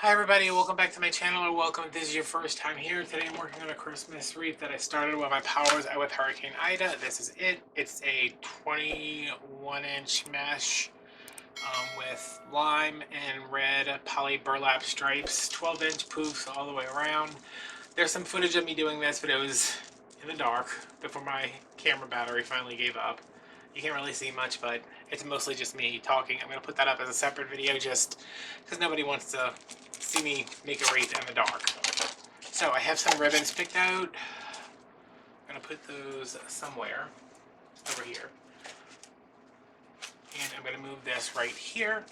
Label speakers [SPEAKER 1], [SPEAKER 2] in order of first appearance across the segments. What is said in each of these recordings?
[SPEAKER 1] Hi everybody, welcome back to my channel, or welcome if this is your first time here. Today I'm working on a Christmas wreath that I started when my power was out with Hurricane Ida. This is it. It's a 21-inch mesh with lime and red poly burlap stripes, 12-inch poofs all the way around. There's some footage of me doing this, but it was in the dark before my camera battery finally gave up. You can't really see much, but it's mostly just me talking. I'm going to put that up as a separate video just because nobody wants to see me make a wreath in the dark. So I have some ribbons picked out. I'm going to put those somewhere over here. And I'm going to move this right here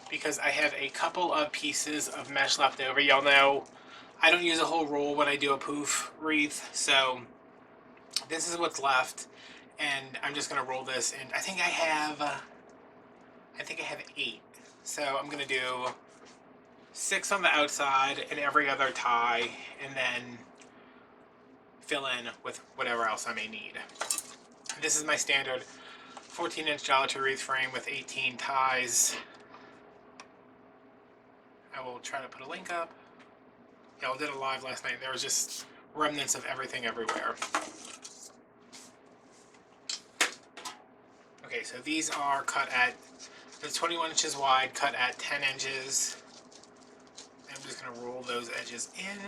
[SPEAKER 1] because I have a couple of pieces of mesh left over. Y'all know I don't use a whole roll when I do a poof wreath, so this is what's left. And I'm just gonna roll this, and I think I have 8. So I'm gonna do 6 on the outside and every other tie, and then fill in with whatever else I may need. This is my standard 14-inch Dollar Tree wreath frame with 18 ties. I will try to put a link up. Y'all did a live last night. There was just remnants of everything everywhere. Okay, so these are cut at, the 21 inches wide, cut at 10 inches. I'm just going to roll those edges in.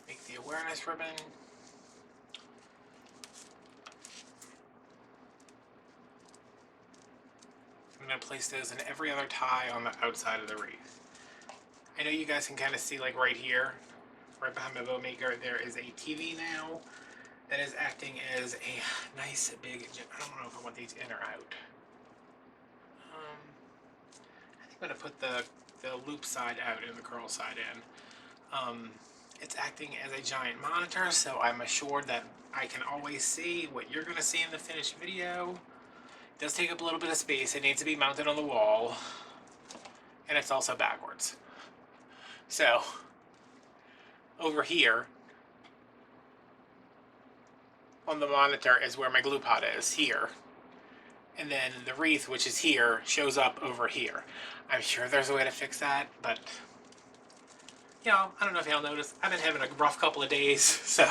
[SPEAKER 1] Make the awareness ribbon. I'm going to place those in every other tie on the outside of the wreath. I know you guys can kind of see, like right here, right behind my bow maker, there is a TV now that is acting as a nice big, I don't know if I want these in or out. I think I'm going to put the loop side out and the curl side in. It's acting as a giant monitor, so I'm assured that I can always see what you're going to see in the finished video. It does take up a little bit of space. It needs to be mounted on the wall, and it's also backwards. So, over here, on the monitor is where my glue pot is, here. And then the wreath, which is here, shows up over here. I'm sure there's a way to fix that, but, you know, I don't know if y'all noticed. I've been having a rough couple of days, so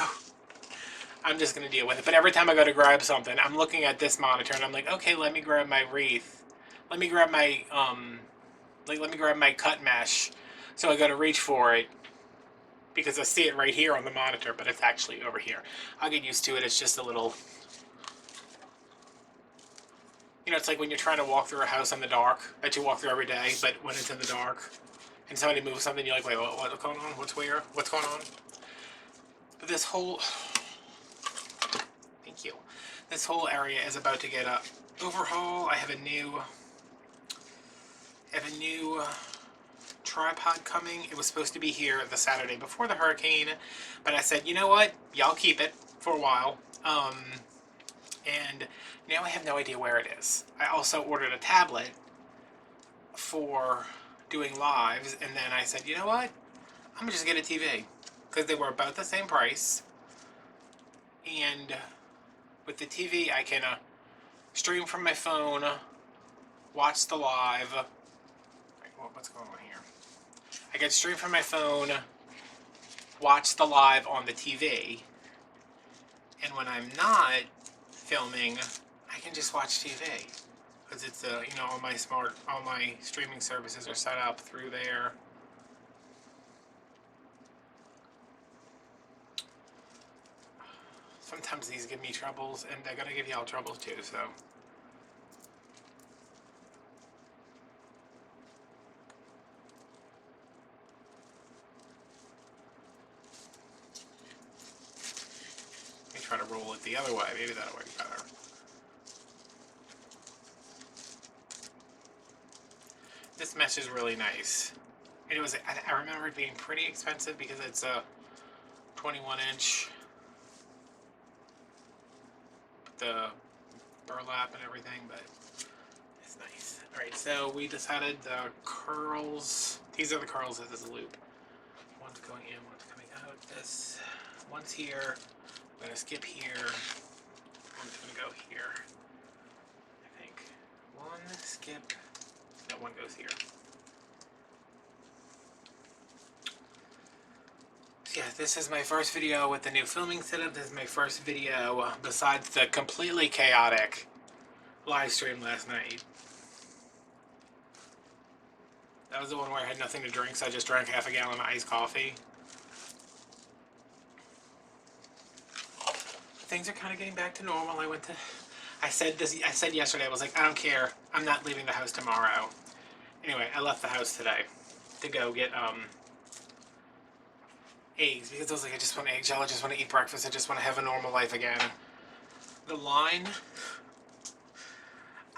[SPEAKER 1] I'm just going to deal with it. But every time I go to grab something, I'm looking at this monitor, and I'm like, okay, let me grab my wreath. Let me grab my, let me grab my cut mesh. So I go to reach for it, because I see it right here on the monitor, but it's actually over here. I'll get used to it. It's just a little, you know, it's like when you're trying to walk through a house in the dark that you walk through every day, but when it's in the dark and somebody moves something, you're like, wait, what's going on? What's where? What's going on? But this whole, thank you. This whole area is about to get a overhaul. I have a new tripod coming. It was supposed to be here the Saturday before the hurricane, but I said, you know what? Y'all keep it for a while. And now I have no idea where it is. I also ordered a tablet for doing lives, and then I said, you know what? I'm gonna just get a TV, because they were about the same price. And with the TV, I can stream from my phone, watch the live. What's going on here? I can stream from my phone, watch the live on the TV, and when I'm not filming, I can just watch TV, because it's you know, all my streaming services are set up through there. Sometimes these give me troubles, and they're gonna give y'all troubles too. So. Try to roll it the other way. Maybe that'll work better. This mesh is really nice. And it was, I remember it being pretty expensive because it's a 21-inch. The burlap and everything, but it's nice. Alright, so we decided the curls. These are the curls of this loop. One's going in, one's coming out. This one's here. I'm gonna skip here. I'm just gonna go here. I think one skip. No, one goes here. So yeah, this is my first video with the new filming setup. This is my first video besides the completely chaotic live stream last night. That was the one where I had nothing to drink, so I just drank half a gallon of iced coffee. Things are kind of getting back to normal. I said yesterday, I was like, I don't care. I'm not leaving the house tomorrow. Anyway, I left the house today to go get eggs because I was like, I just want eggs, y'all. I just want to eat breakfast. I just want to have a normal life again. The line,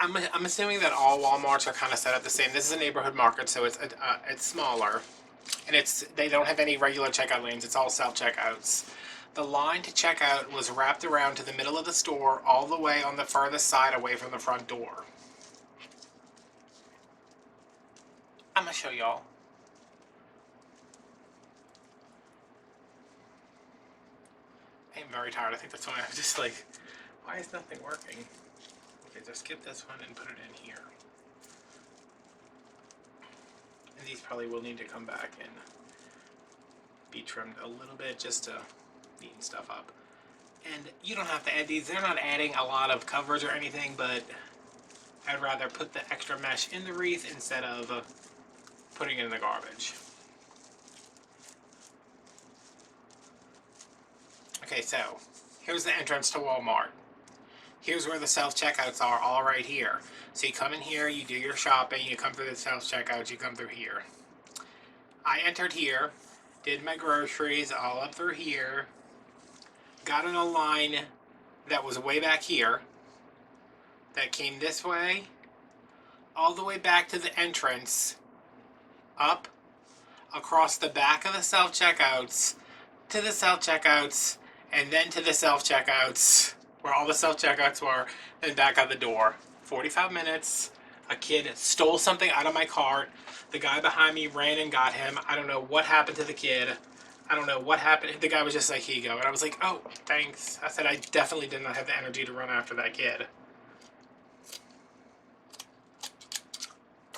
[SPEAKER 1] I'm assuming that all Walmarts are kind of set up the same. This is a neighborhood market, so it's smaller, and they don't have any regular checkout lanes. It's all self-checkouts. The line to check out was wrapped around to the middle of the store, all the way on the furthest side away from the front door. I'm gonna show y'all. I'm very tired. I think that's why I'm just like, why is nothing working? Okay, so skip this one and put it in here. And these probably will need to come back and be trimmed a little bit just to neaten stuff up. And you don't have to add these. They're not adding a lot of coverage or anything, but I'd rather put the extra mesh in the wreath instead of putting it in the garbage. Okay, so here's the entrance to Walmart. Here's where the self-checkouts are, all right here. So you come in here, you do your shopping, you come through the self-checkouts, you come through here. I entered here, did my groceries all up through here, got in a line that was way back here, that came this way, all the way back to the entrance, up, across the back of the self-checkouts, to the self-checkouts, and then to the self-checkouts, where all the self-checkouts were, then back out the door. 45 minutes, a kid stole something out of my cart, the guy behind me ran and got him. I don't know what happened to the kid. I don't know what happened. The guy was just like, here you go. And I was like, oh, thanks. I said I definitely did not have the energy to run after that kid.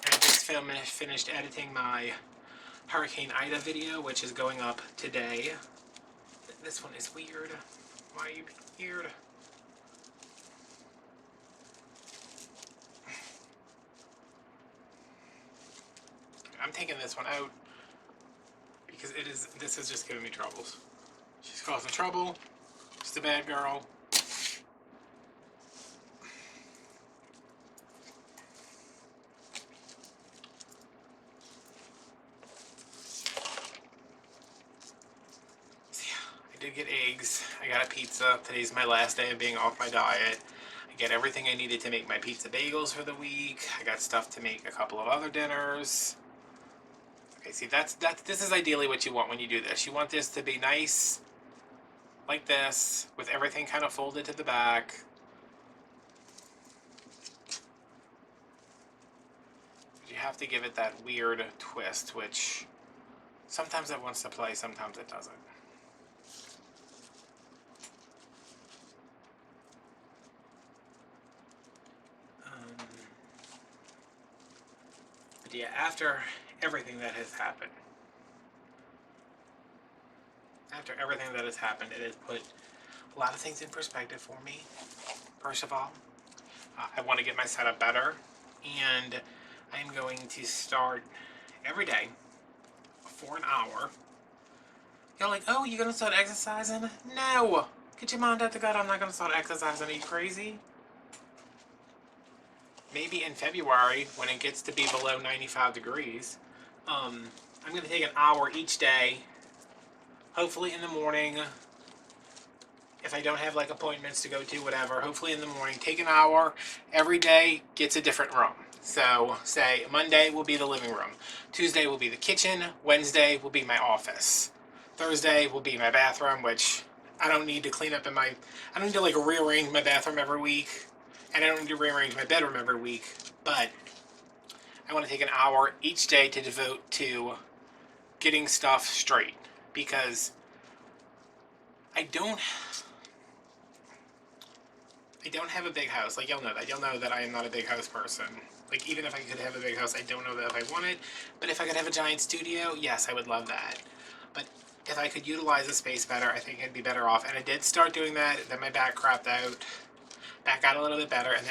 [SPEAKER 1] And I just finished editing my Hurricane Ida video, which is going up today. This one is weird. Why are you weird? I'm taking this one out because this is just giving me troubles. She's causing trouble. She's a bad girl. I did get eggs. I got a pizza. Today's my last day of being off my diet. I get everything I needed to make my pizza bagels for the week. I got stuff to make a couple of other dinners. Okay, see, this is ideally what you want when you do this. You want this to be nice, like this, with everything kind of folded to the back. You have to give it that weird twist, which sometimes it wants to play, sometimes it doesn't. But yeah, after everything that has happened, it has put a lot of things in perspective for me. First of all, I want to get my setup better, and I am going to start every day for an hour. You're like, oh, you're going to start exercising? No! Get your mind out to God, I'm not going to start exercising. Are you crazy? Maybe in February, when it gets to be below 95 degrees, I'm going to take an hour each day, hopefully in the morning, if I don't have like appointments to go to, whatever, hopefully in the morning, take an hour, every day gets a different room. So, say Monday will be the living room, Tuesday will be the kitchen, Wednesday will be my office, Thursday will be my bathroom, which I don't need to clean up I don't need to like rearrange my bathroom every week, and I don't need to rearrange my bedroom every week, but I want to take an hour each day to devote to getting stuff straight, because I don't I don't have a big house. Like, you'll know that. You'll know that I am not a big house person. Like, even if I could have a big house, I don't know that if I wanted. But if I could have a giant studio, yes, I would love that. But if I could utilize the space better, I think I'd be better off. And I did start doing that. Then my back crapped out. Back got a little bit better. And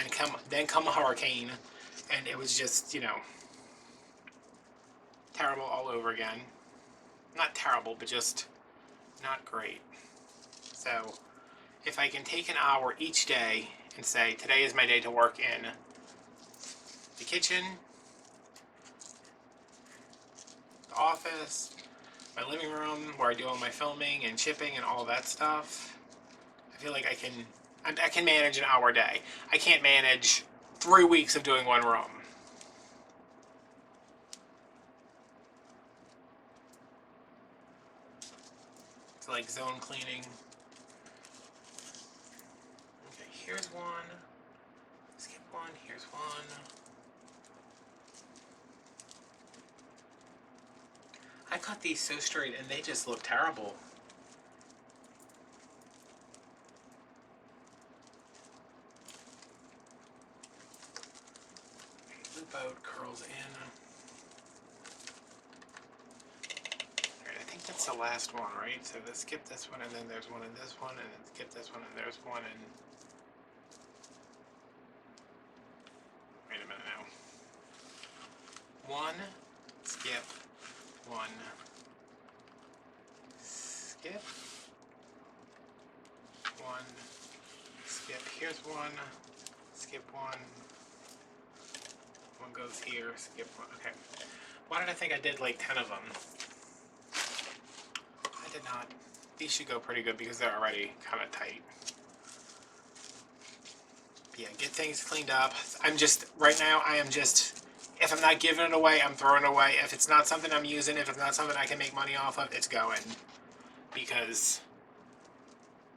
[SPEAKER 1] then come a hurricane. And it was just, you know, terrible all over again. Not terrible, but just not great. So if I can take an hour each day and say, today is my day to work in the kitchen, the office, my living room, where I do all my filming and shipping and all that stuff, I feel like I can manage an hour a day. I can't manage 3 weeks of doing one room. It's like zone cleaning. Okay, here's one. Skip one, here's one. I cut these so straight and they just look terrible. Loop out, curls in. Alright, I think that's the last one, right? So let's skip this one, and then there's one in this one, and then skip this one, and there's one in... Wait a minute now. One, skip, one, skip, one, skip. Here's one, skip one. One goes here, skip one. Okay. Why did I think I did like 10 of them? I did not. These should go pretty good because they're already kind of tight. Yeah, get things cleaned up. Right now, I am just, if I'm not giving it away, I'm throwing it away. If it's not something I'm using, if it's not something I can make money off of, it's going. Because,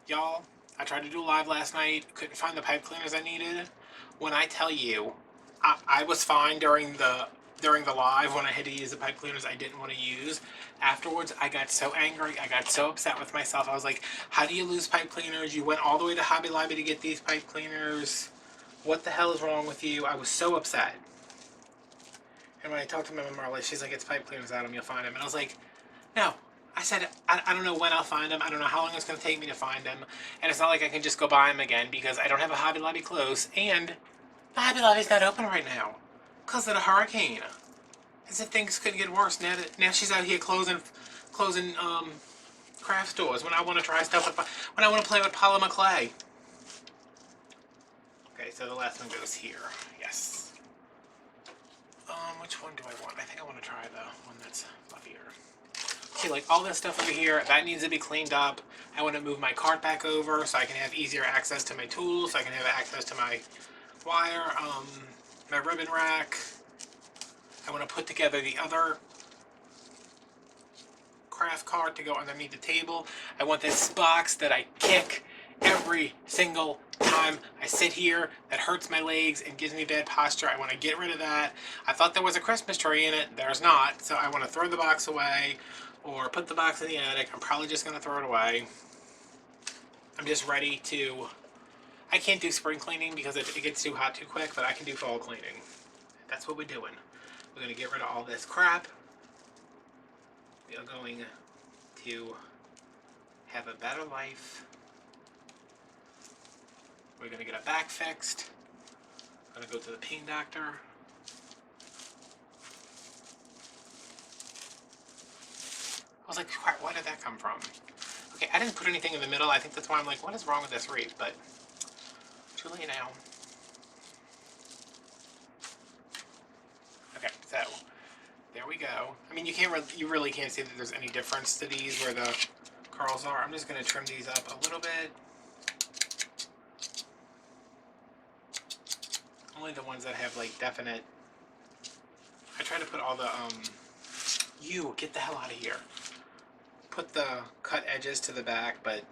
[SPEAKER 1] y'all, I tried to do a live last night, couldn't find the pipe cleaners I needed. When I tell you, I was fine during the live when I had to use the pipe cleaners I didn't want to use. Afterwards, I got so angry, I got so upset with myself. I was like, how do you lose pipe cleaners? You went all the way to Hobby Lobby to get these pipe cleaners. What the hell is wrong with you? I was so upset. And when I talked to my mom earlier, she's like, it's pipe cleaners, Adam, you'll find them. And I was like, no. I said, I don't know when I'll find them. I don't know how long it's going to take me to find them. And it's not like I can just go buy them again because I don't have a Hobby Lobby close. And the Hobby Lobby's not open right now because of the hurricane. As if things couldn't get worse. Now she's out here closing craft stores when I want to try stuff when I want to play with polymer clay. Okay, so the last one goes here. Yes. Which one do I want? I think I want to try the one that's fluffier. See, like all this stuff over here, that needs to be cleaned up. I want to move my cart back over so I can have easier access to my tools, so I can have access to my wire, my ribbon rack. I want to put together the other craft cart to go underneath the table. I want this box that I kick every single time I sit here that hurts my legs and gives me bad posture. I want to get rid of that. I thought there was a Christmas tree in it. There's not. So I want to throw the box away or put the box in the attic. I'm probably just going to throw it away. I'm just ready to... I can't do spring cleaning because it gets too hot too quick, but I can do fall cleaning. That's what we're doing. We're going to get rid of all this crap. We are going to have a better life. We're going to get a back fixed. I'm going to go to the pain doctor. I was like, where did that come from? Okay, I didn't put anything in the middle. I think that's why I'm like, what is wrong with this wreath? But too late now. Okay, so there we go. I mean, you really can't see that there's any difference to these where the curls are. I'm just going to trim these up a little bit. Only the ones that have like definite. I try to put all the you get the hell out of here. Put the cut edges to the back, but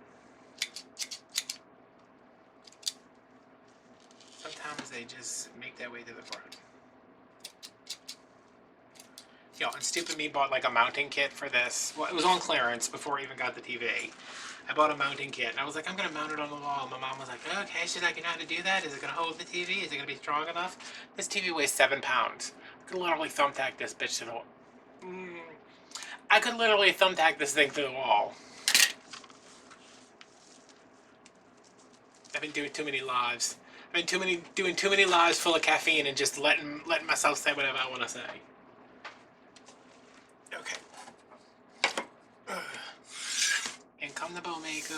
[SPEAKER 1] sometimes they just make their way to the front. Yo, and stupid me bought like a mounting kit for this. Well, it was on clearance before I even got the TV. I bought a mounting kit, and I was like, I'm gonna mount it on the wall. My mom was like, okay, she's like, you know how to do that? Is it gonna hold the TV? Is it gonna be strong enough? This TV weighs 7 pounds. I could literally thumbtack this bitch to the wall. I could literally thumbtack this thing to the wall. I've been doing too many lives. I've been doing too many lives full of caffeine and just letting myself say whatever I want to say. Okay. And come the bow maker.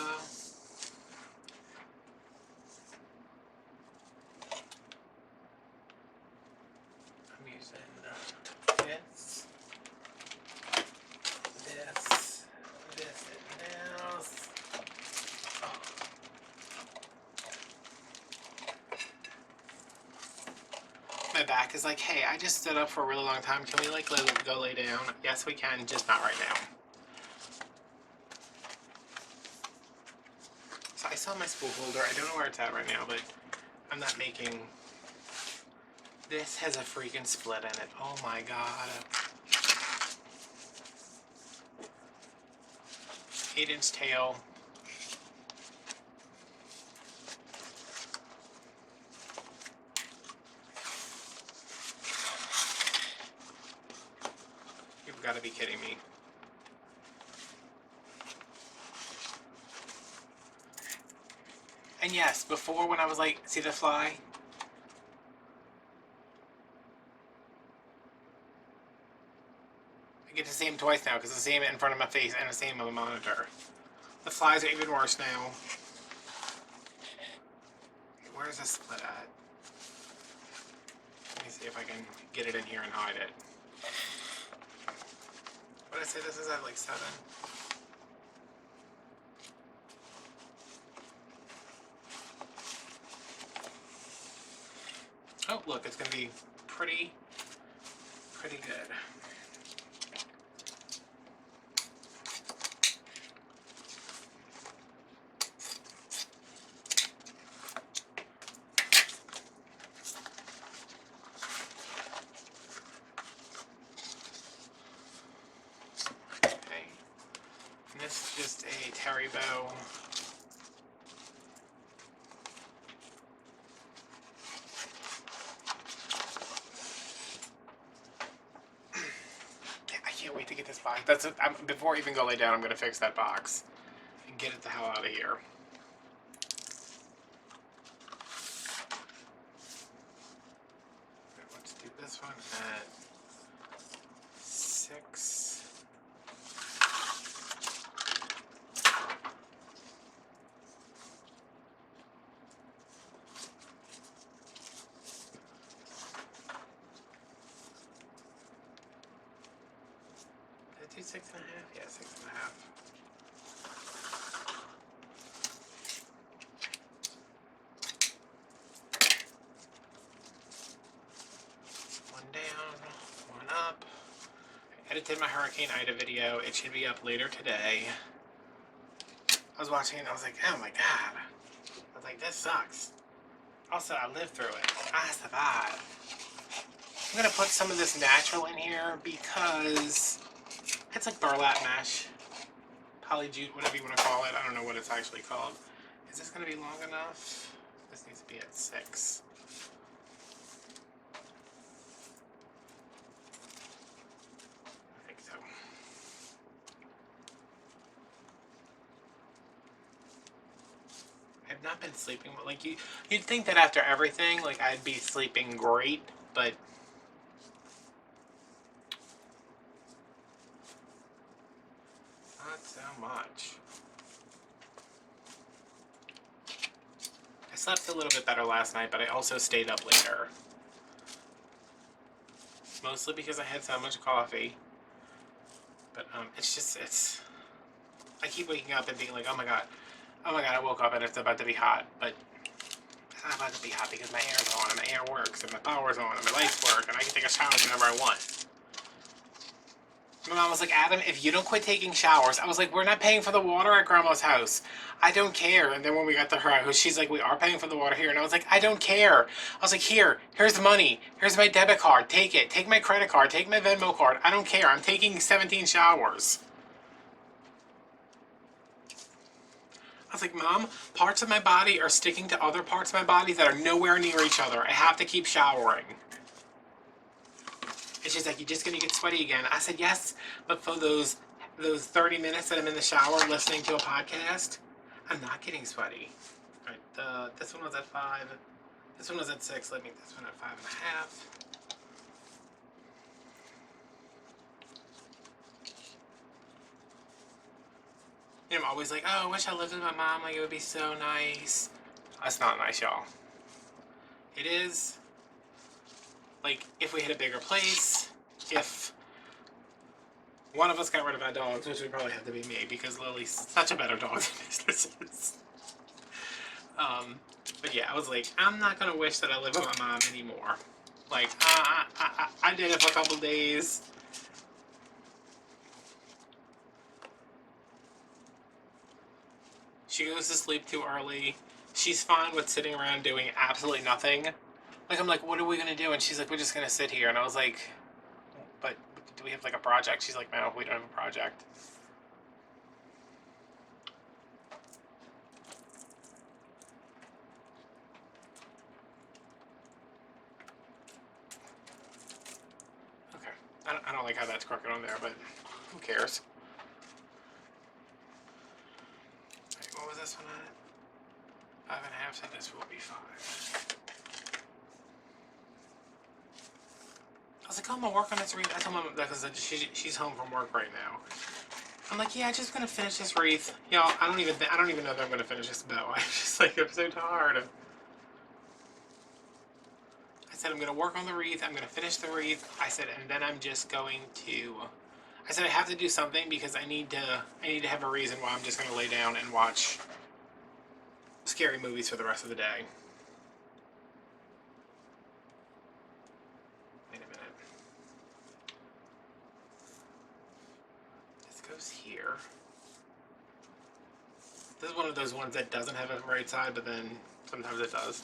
[SPEAKER 1] I'm using this, and this. Oh. My back is like, hey, I just stood up for a really long time. Can we like go lay down? Yes, we can, just not right now. So I saw my spool holder. I don't know where it's at right now, but I'm not making. This has a freaking split in it. Oh my god. 8-inch tail. You've got to be kidding me. And yes, before when I was like, see the fly? I get to see him twice now because I see him in front of my face and I see him on the monitor. The flies are even worse now. Where's the split at? Let me see if I can get it in here and hide it. What did I say this is at, like 7? Oh, look, it's going to be pretty good. Okay. And this is just a terry bow. To get this box. Before I even go lay down, I'm going to fix that box and get it the hell out of here. Let's do this one at 6. Do 6.5? Yeah, 6.5. One down, one up. I edited my Hurricane Ida video. It should be up later today. I was watching it and I was like, oh my god. I was like, this sucks. Also, I lived through it. I survived. I'm going to put some of this natural in here because it's like burlap mesh, polyjute, whatever you want to call it. I don't know what it's actually called. Is this going to be long enough? This needs to be at 6. I think so. I've not been sleeping, like you'd think that after everything, like I'd be sleeping great, but not so much. I slept a little bit better last night, but I also stayed up later. Mostly because I had so much coffee. But I keep waking up and being like, oh my god, I woke up and it's about to be hot. But it's not about to be hot because my air's on and my air works and my power's on and my lights work and I can take a shower whenever I want. My mom was like, Adam, if you don't quit taking showers, I was like, we're not paying for the water at Grandma's house. I don't care. And then when we got to her house, she's like, we are paying for the water here. And I was like, I don't care. I was like, here's the money. Here's my debit card. Take it. Take my credit card. Take my Venmo card. I don't care. I'm taking 17 showers. I was like, Mom, parts of my body are sticking to other parts of my body that are nowhere near each other. I have to keep showering. And she's like, you're just gonna get sweaty again. I said, yes, but for those 30 minutes that I'm in the shower listening to a podcast, I'm not getting sweaty. All right, this one was at 5. This one was at 6. Let me make this one at 5.5. I'm always like, oh, I wish I lived with my mom. Like, it would be so nice. That's not nice, y'all. It is. Like, if we had a bigger place, if one of us got rid of our dogs, which would probably have to be me, because Lily's such a better dog than businesses. But yeah, I was like, I'm not gonna wish that I lived with my mom anymore. Like, I did it for a couple days. She goes to sleep too early. She's fine with sitting around doing absolutely nothing. Like, I'm like, what are we gonna do? And she's like, we're just gonna sit here. And I was like, but do we have like a project? She's like, no, we don't have a project. Okay, I don't like how that's crooked on there, but who cares? Right, what was this one at? 5.5, so this will be 5. I was like, oh, I'm gonna work on this wreath. I told Mom that because she's home from work right now. I'm like, yeah, I'm just gonna finish this wreath. Y'all, I don't even know that I'm gonna finish this bow. I'm just like, I'm so tired. I said I'm gonna work on the wreath. I'm gonna finish the wreath. I said, and then I'm just going to. I said I have to do something because I need to have a reason why I'm just gonna lay down and watch scary movies for the rest of the day. Wait a minute. This goes here. This is one of those ones that doesn't have a right side, but then sometimes it does.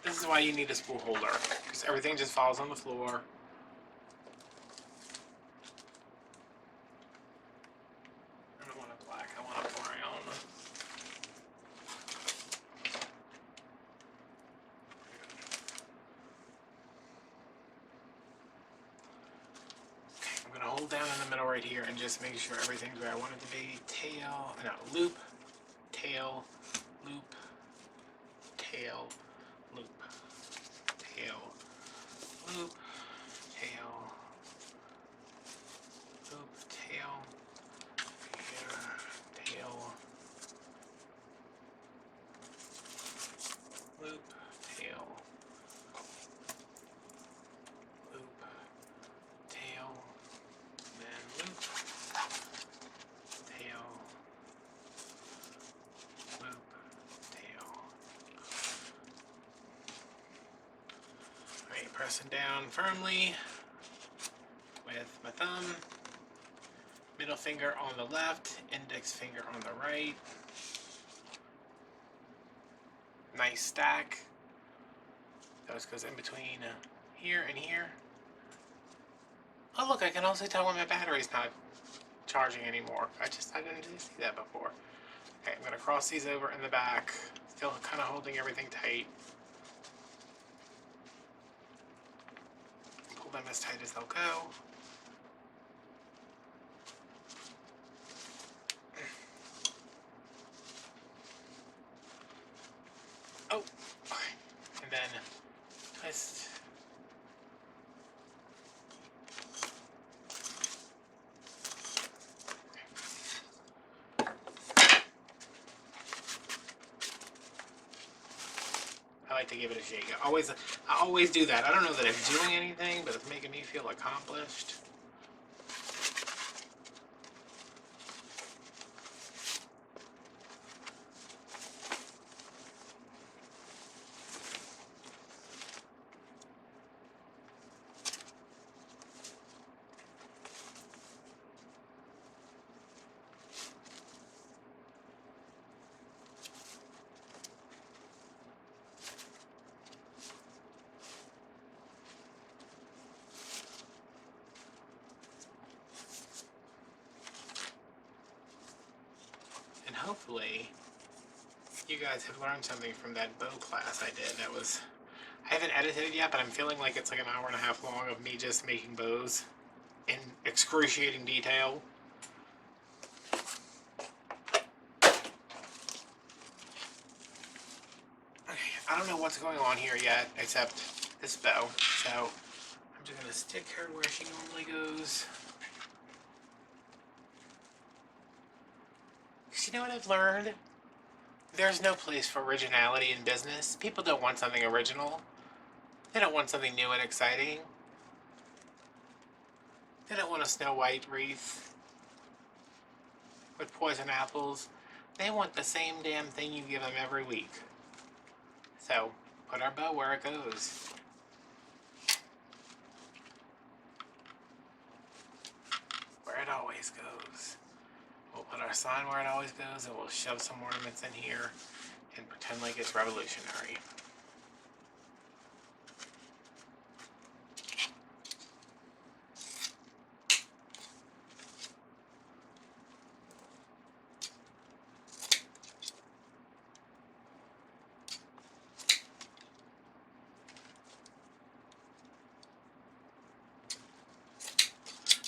[SPEAKER 1] This is why you need a spool holder, because everything just falls on the floor. I don't want a black, I want a brown. Okay, I'm gonna hold down in the middle right here and just make sure everything's where I want it to be. Tail, no, loop, tail, loop, tail, loop, tail, loop, tail, loop, tail, here, tail, loop, tail, loop, tail, then loop, tail, loop, tail. Alright, pressing down firmly with my thumb, middle finger on the left, index finger on the right. Nice stack. Those goes in between here and here. Oh look, I can also tell when my battery's not charging anymore. I didn't see that before. Okay, I'm gonna cross these over in the back. Still kind of holding everything tight. Pull them as tight as they'll go. Oh, okay. And then twist. I like to give it a shake. I always do that. I don't know that it's doing anything, but it's making me feel accomplished. hopefully you guys have learned something from that bow class I did. I haven't edited it yet, but I'm feeling like it's like an hour and a half long of me just making bows in excruciating detail. Okay, I don't know what's going on here yet, except this bow. So I'm just gonna stick her where she normally goes. You know what I've learned? There's no place for originality in business. People don't want something original. They don't want something new and exciting. They don't want a Snow White wreath with poison apples. They want the same damn thing you give them every week. So, put our bow where it goes. Where it always goes. We'll put our sign where it always goes, and we'll shove some ornaments in here and pretend like it's revolutionary.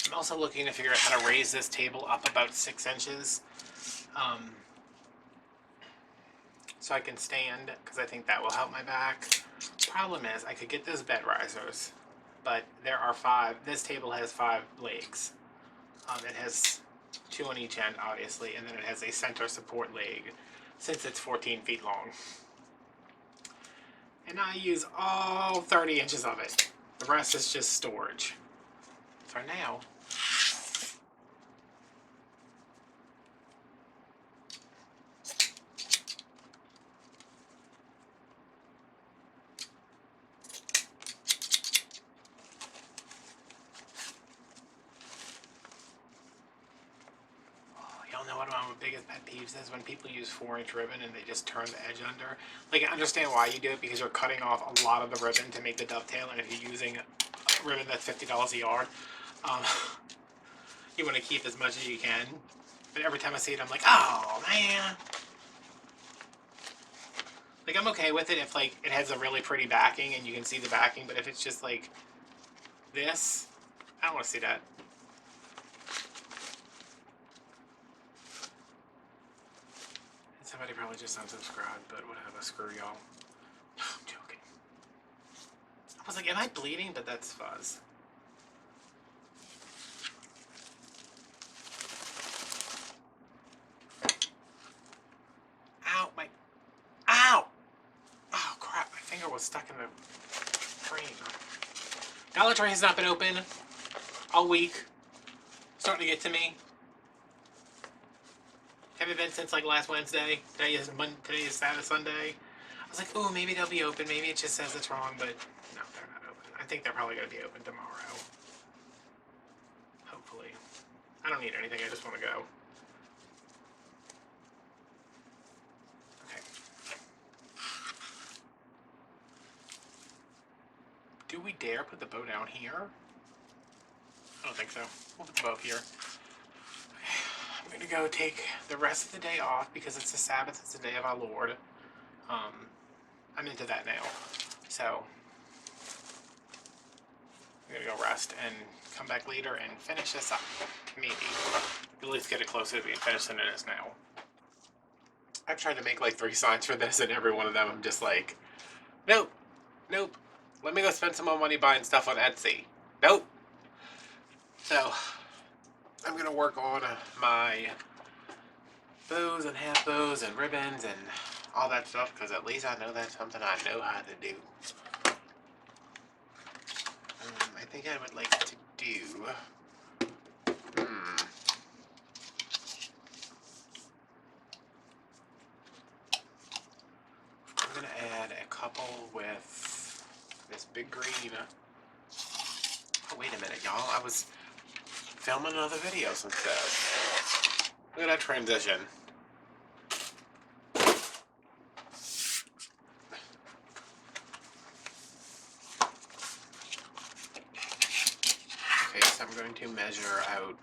[SPEAKER 1] I'm also looking to figure out how to raise this table up about 6 inches. So I can stand, because I think that will help my back. Problem is, I could get those bed risers, but there are 5. This table has 5 legs. It has 2 on each end, obviously, and then it has a center support leg, since it's 14 feet long. And I use all 30 inches of it. The rest is just storage. For now. Y'all know what one of my biggest pet peeves is when people use 4-inch ribbon and they just turn the edge under. Like, I understand why you do it, because you're cutting off a lot of the ribbon to make the dovetail, and if you're using a ribbon that's $50 a yard, you want to keep as much as you can. But every time I see it, I'm like, oh man. Like, I'm okay with it if, like, it has a really pretty backing and you can see the backing, but if it's just like this, I don't want to see that. Somebody probably just unsubscribed, but whatever, screw y'all. I'm joking. I was like, am I bleeding? But that's fuzz. Ow, my... Ow! Oh, crap, my finger was stuck in the frame. Dollar Tree has not been open all week. Starting to get to me. Haven't been since like last Wednesday. Today is Saturday, Sunday. I was like, ooh, maybe they'll be open. Maybe it just says it's wrong, but no, they're not open. I think they're probably going to be open tomorrow. Hopefully. I don't need anything. I just want to go. Okay. Do we dare put the bow down here? I don't think so. We'll put the bow up here. I'm going to go take the rest of the day off because it's the Sabbath, it's the day of our Lord. I'm into that now. So, I'm going to go rest and come back later and finish this up. Maybe. At least get it closer to being finished than it is now. I've tried to make like 3 signs for this, and every one of them I'm just like, nope, nope. Let me go spend some more money buying stuff on Etsy. Nope. So, I'm going to work on my bows and half bows and ribbons and all that stuff, because at least I know that's something I know how to do. I think I would like to do... I'm going to add a couple with this big green. Oh, wait a minute, y'all. I was filming another video instead. Look at that transition. Okay, so I'm going to measure out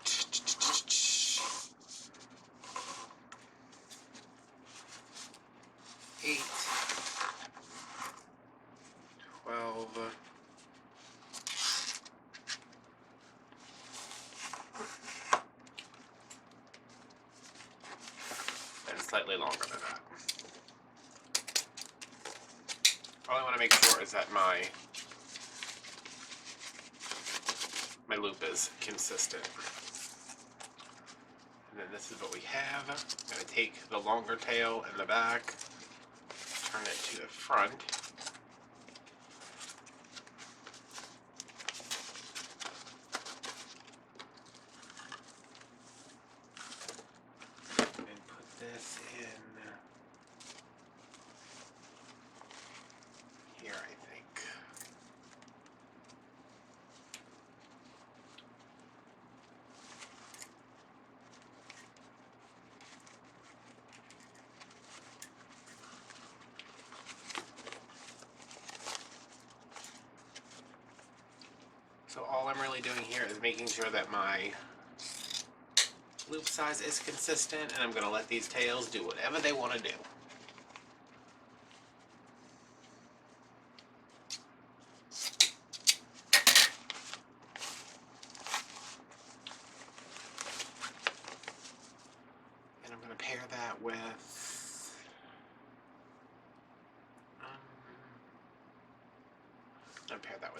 [SPEAKER 1] slightly longer than that. All I want to make sure is that my loop is consistent. And then this is what we have. I'm going to take the longer tail in the back, turn it to the front. And put this in here, I think. So all I'm really doing here is making sure that my loop size is consistent, and I'm going to let these tails do whatever they want to do. And I'm going to pair that with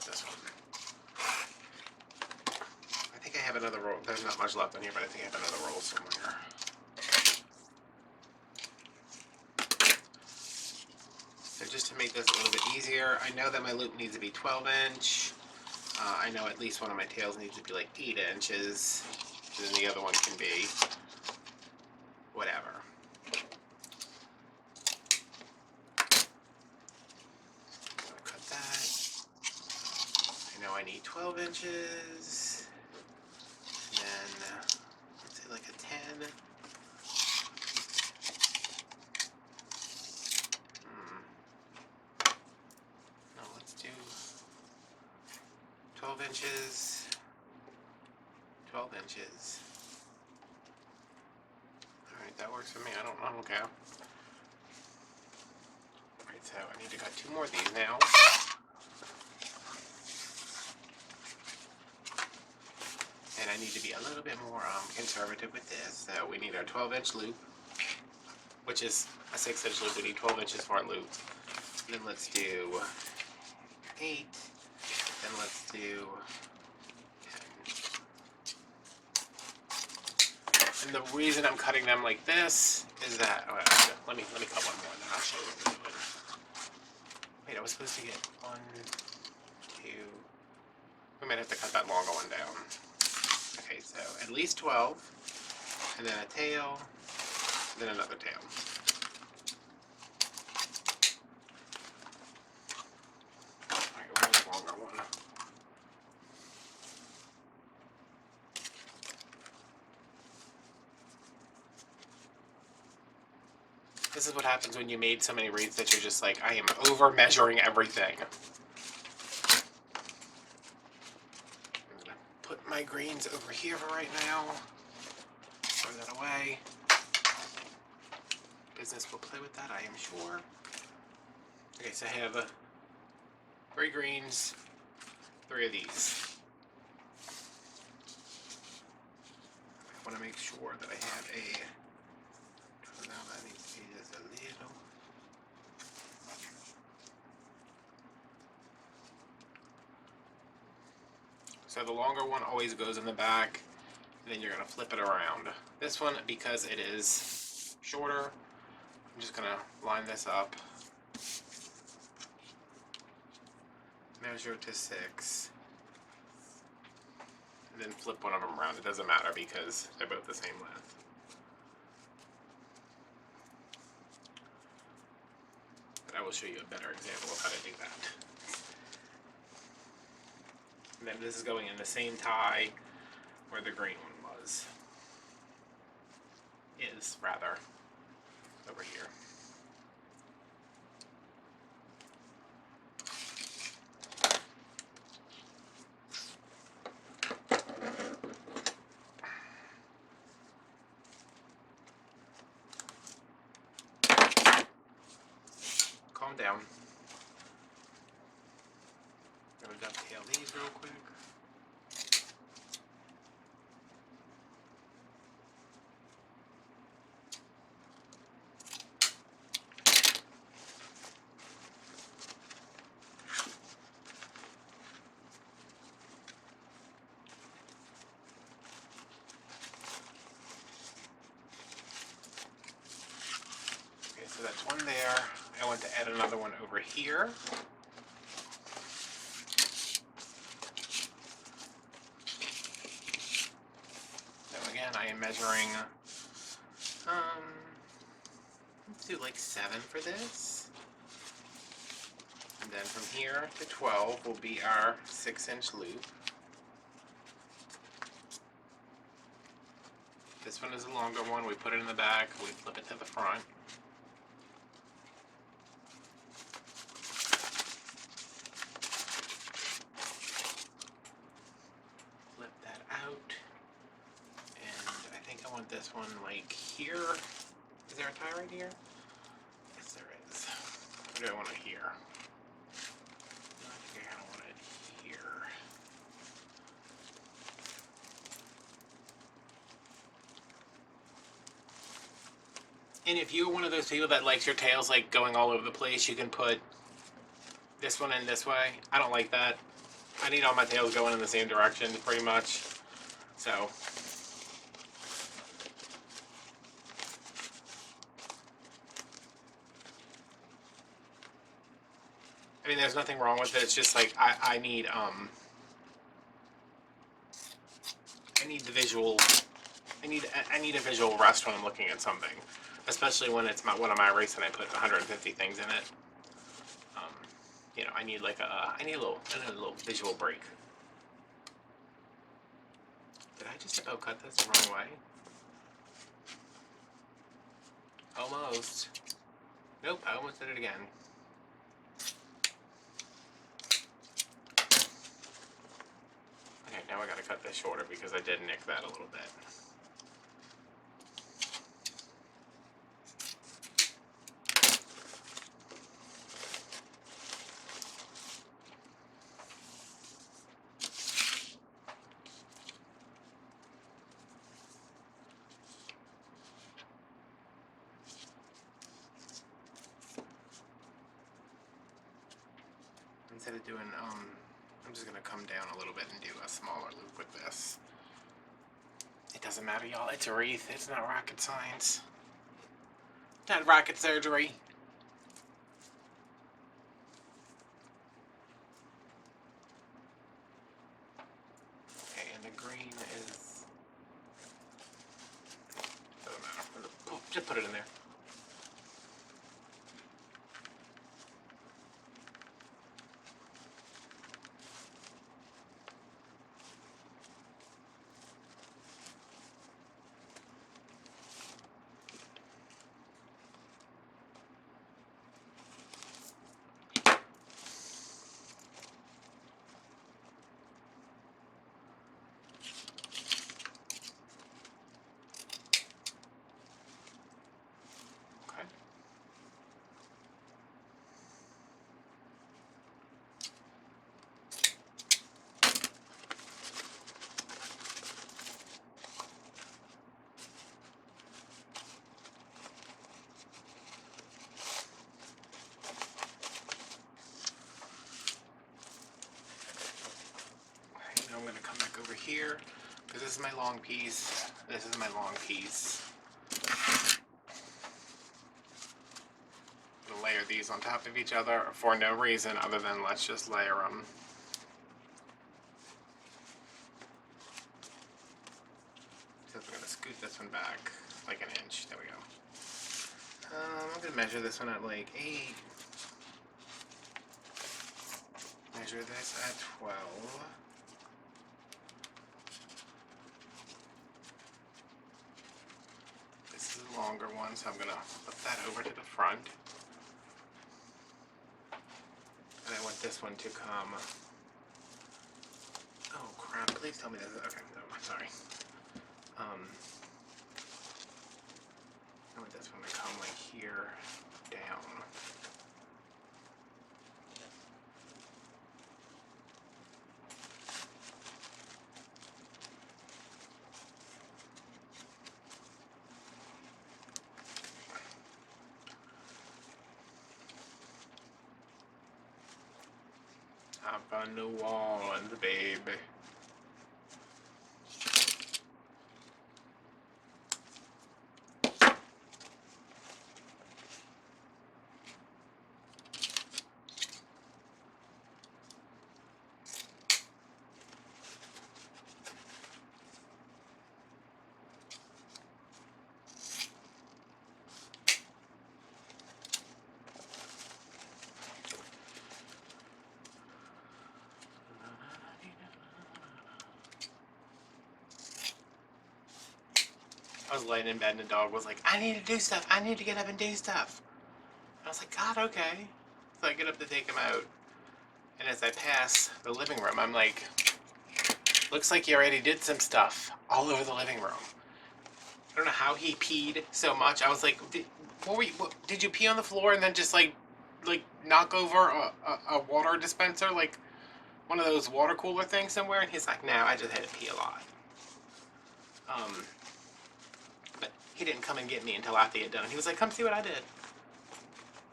[SPEAKER 1] this one. I think I have another roll. There's not much left on here, but I think I have another roll somewhere. So just to make this a little bit easier, I know that my loop needs to be 12 inch. I know at least one of my tails needs to be like 8 inches. And then the other one can be whatever. Cut that. I know I need 12 inches. And then, let's say like a 10. No, let's do 12 inches. 12 inches. Alright, that works for me. I don't care. Alright, so I need to cut 2 more of these now. And I need to be a little bit more conservative with this. So we need our 12-inch loop, which is a 6-inch loop. We need 12 inches for our loop. Then let's do 8. Then let's do 10. And the reason I'm cutting them like this is that let me cut one more, and then I'll show you what we're doing. Wait, I was supposed to get 1, 2. We might have to cut that longer one down. Okay, so at least 12, and then a tail, then another tail. Alright, where's the longer one? This is what happens when you made so many wreaths that you're just like, I am over measuring everything. Put my greens over here for right now. Throw that away. Business will play with that, I am sure. Okay, so I have 3 greens, 3 of these. I want to make sure that I have a. Now that needs to be just a little. So the longer one always goes in the back, and then you're going to flip it around. This one, because it is shorter, I'm just going to line this up, measure to 6, and then flip one of them around. It doesn't matter because they're both the same length. But I will show you a better example of how to do that. And then this is going in the same tie where the green one was. Is, rather, over here. Calm down. I'm gonna dovetail these real quick. that's one there. I want to add another one over here. So again, I am measuring, let's do like 7 for this. And then from here to 12 will be our 6-inch loop. This one is a longer one. We put it in the back, we flip it to the front. Flip that out. And I think I want this one like here. Is there a tie right here? Yes, there is. Or do I want it here? I think I kind of want it here. And if you're one of those people that likes your tails like going all over the place, you can put this one in this way. I don't like that. I need all my tails going in the same direction pretty much. So I mean, there's nothing wrong with it. It's just like I need the visual. I need a visual rest when I'm looking at something, especially when it's one of my races and I put 150 things in it. You know, I need like I need a little visual break. Did I just about cut this the wrong way? Almost. Nope, I almost did it again. Okay, now I gotta cut this shorter because I did nick that a little bit. Instead of doing, I'm just gonna come down a little bit and do a smaller loop with this. It doesn't matter, y'all. It's a wreath. It's not rocket science. Not rocket surgery. Okay, and the green is... doesn't matter. Just put it in there. I'm going to come back over here because this is my long piece. This is my long piece. I'm going to layer these on top of each other for no reason other than let's just layer them. So I'm going to scoot this one back like an inch. There we go. I'm going to measure this one at like 8. Measure this at 12. This is a longer one, so I'm going to flip that over to the front. And I want this one to come... Oh crap, please tell me this is... Okay, no, sorry. I want this one to come like here, down. Up on the wall and the baby. I was laying in bed and the dog was like, I need to do stuff. I need to get up and do stuff. And I was like, God, okay. So I get up to take him out. And as I pass the living room, I'm like, looks like you already did some stuff all over the living room. I don't know how he peed so much. I was like, did you pee on the floor and then just like knock over a water dispenser, like one of those water cooler things somewhere? And he's like, no, I just had to pee a lot. But he didn't come and get me until after he had done it. He was like, come see what I did.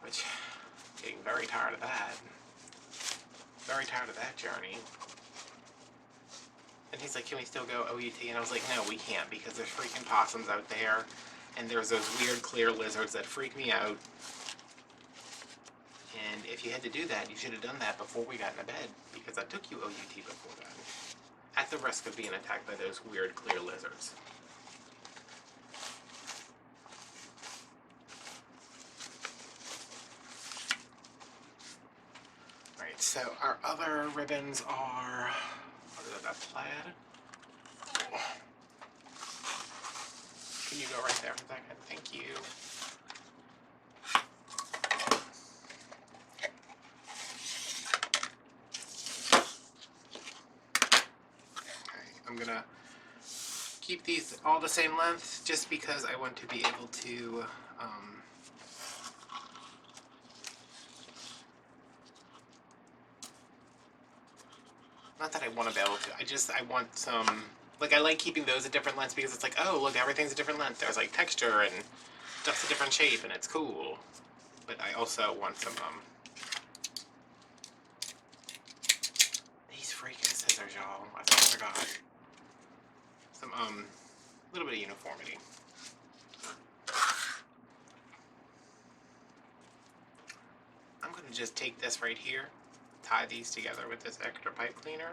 [SPEAKER 1] Which, getting very tired of that. Very tired of that journey. And he's like, can we still go OUT? And I was like, no, we can't, because there's freaking possums out there. And there's those weird clear lizards that freak me out. And if you had to do that, you should have done that before we got into bed, because I took you OUT before that. At the risk of being attacked by those weird clear lizards. Alright, so our other ribbons are, what is it, that plaid? Can you go right there for a second? Thank you. Okay, I'm gonna keep these all the same length just because I want to be able to not that I want to be able to, I want some, like, I like keeping those at different lengths because it's like, oh, look, everything's a different length. There's, like, texture and stuff's a different shape and it's cool. But I also want some, these freaking scissors, y'all. I forgot. Some, little bit of uniformity. I'm going to just take this right here, tie these together with this extra pipe cleaner.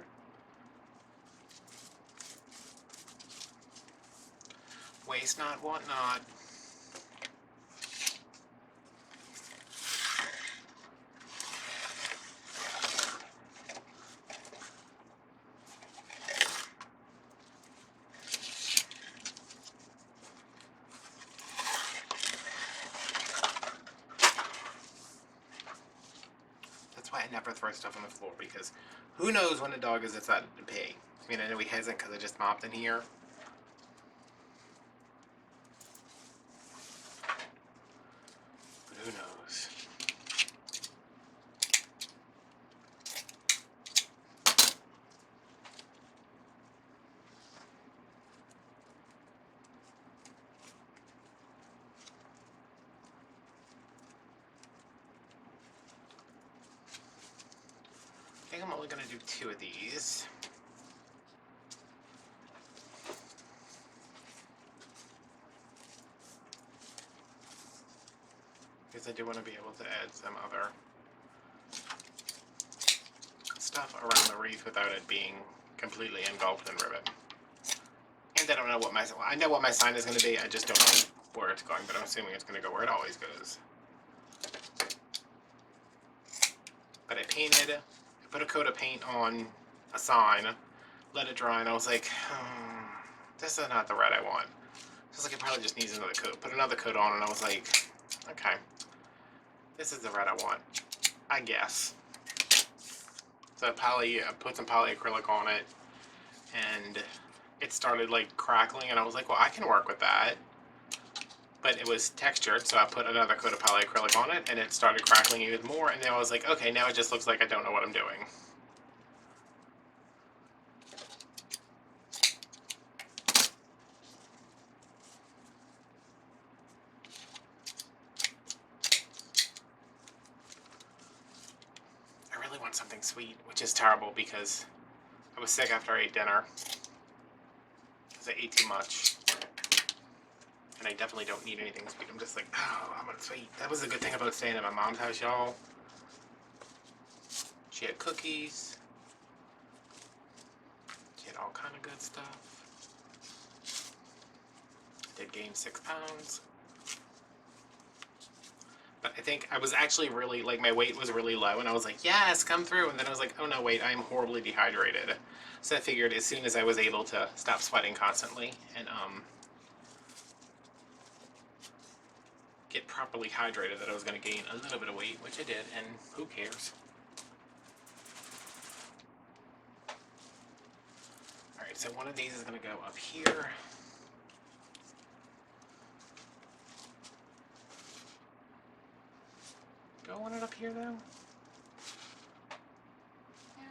[SPEAKER 1] Waste not, want not. That's why I never throw stuff on the floor, because who knows when the dog has decided to pee. I mean, I know he hasn't because I just mopped in here. But who knows? I think I'm only going to do 2 of these. Because I do want to be able to add some other stuff around the wreath without it being completely engulfed in ribbon. And I don't know what I know what my sign is going to be, I just don't know where it's going, but I'm assuming it's going to go where it always goes. But I put a coat of paint on a sign, let it dry, and I was like, this is not the red I want. I was like, it probably just needs another coat. Put another coat on, and I was like, okay, this is the red I want, I guess. So I put some polyacrylic on it, and it started like crackling, and I was like, well, I can work with that. But it was textured, so I put another coat of polyacrylic on it, and it started crackling even more, and then I was like, okay, now it just looks like I don't know what I'm doing. I really want something sweet, which is terrible because I was sick after I ate dinner. Because I ate too much. And I definitely don't need anything sweet. I'm just like, oh, I want sweet. That was the good thing about staying at my mom's house, y'all. She had cookies. She had all kind of good stuff. Did gain 6 pounds. But I think I was actually really, like, my weight was really low, and I was like, yes, come through. And then I was like, oh no, wait, I'm horribly dehydrated. So I figured as soon as I was able to stop sweating constantly and get properly hydrated that I was going to gain a little bit of weight, which I did, and who cares? Alright, so one of these is going to go up here. Do I want it up here, though? Yeah.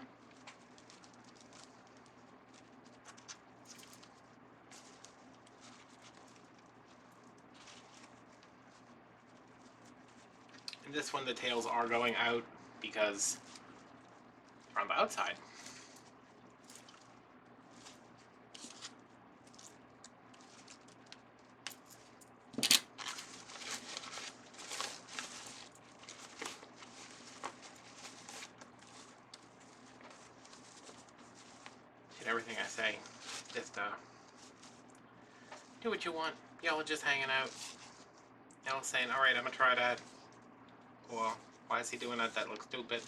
[SPEAKER 1] And this one, the tails are going out because they're on the outside. Everything I say, just do what you want. Y'all are just hanging out. Y'all saying, all right, I'm gonna try that. Well, why is he doing that? That looks stupid.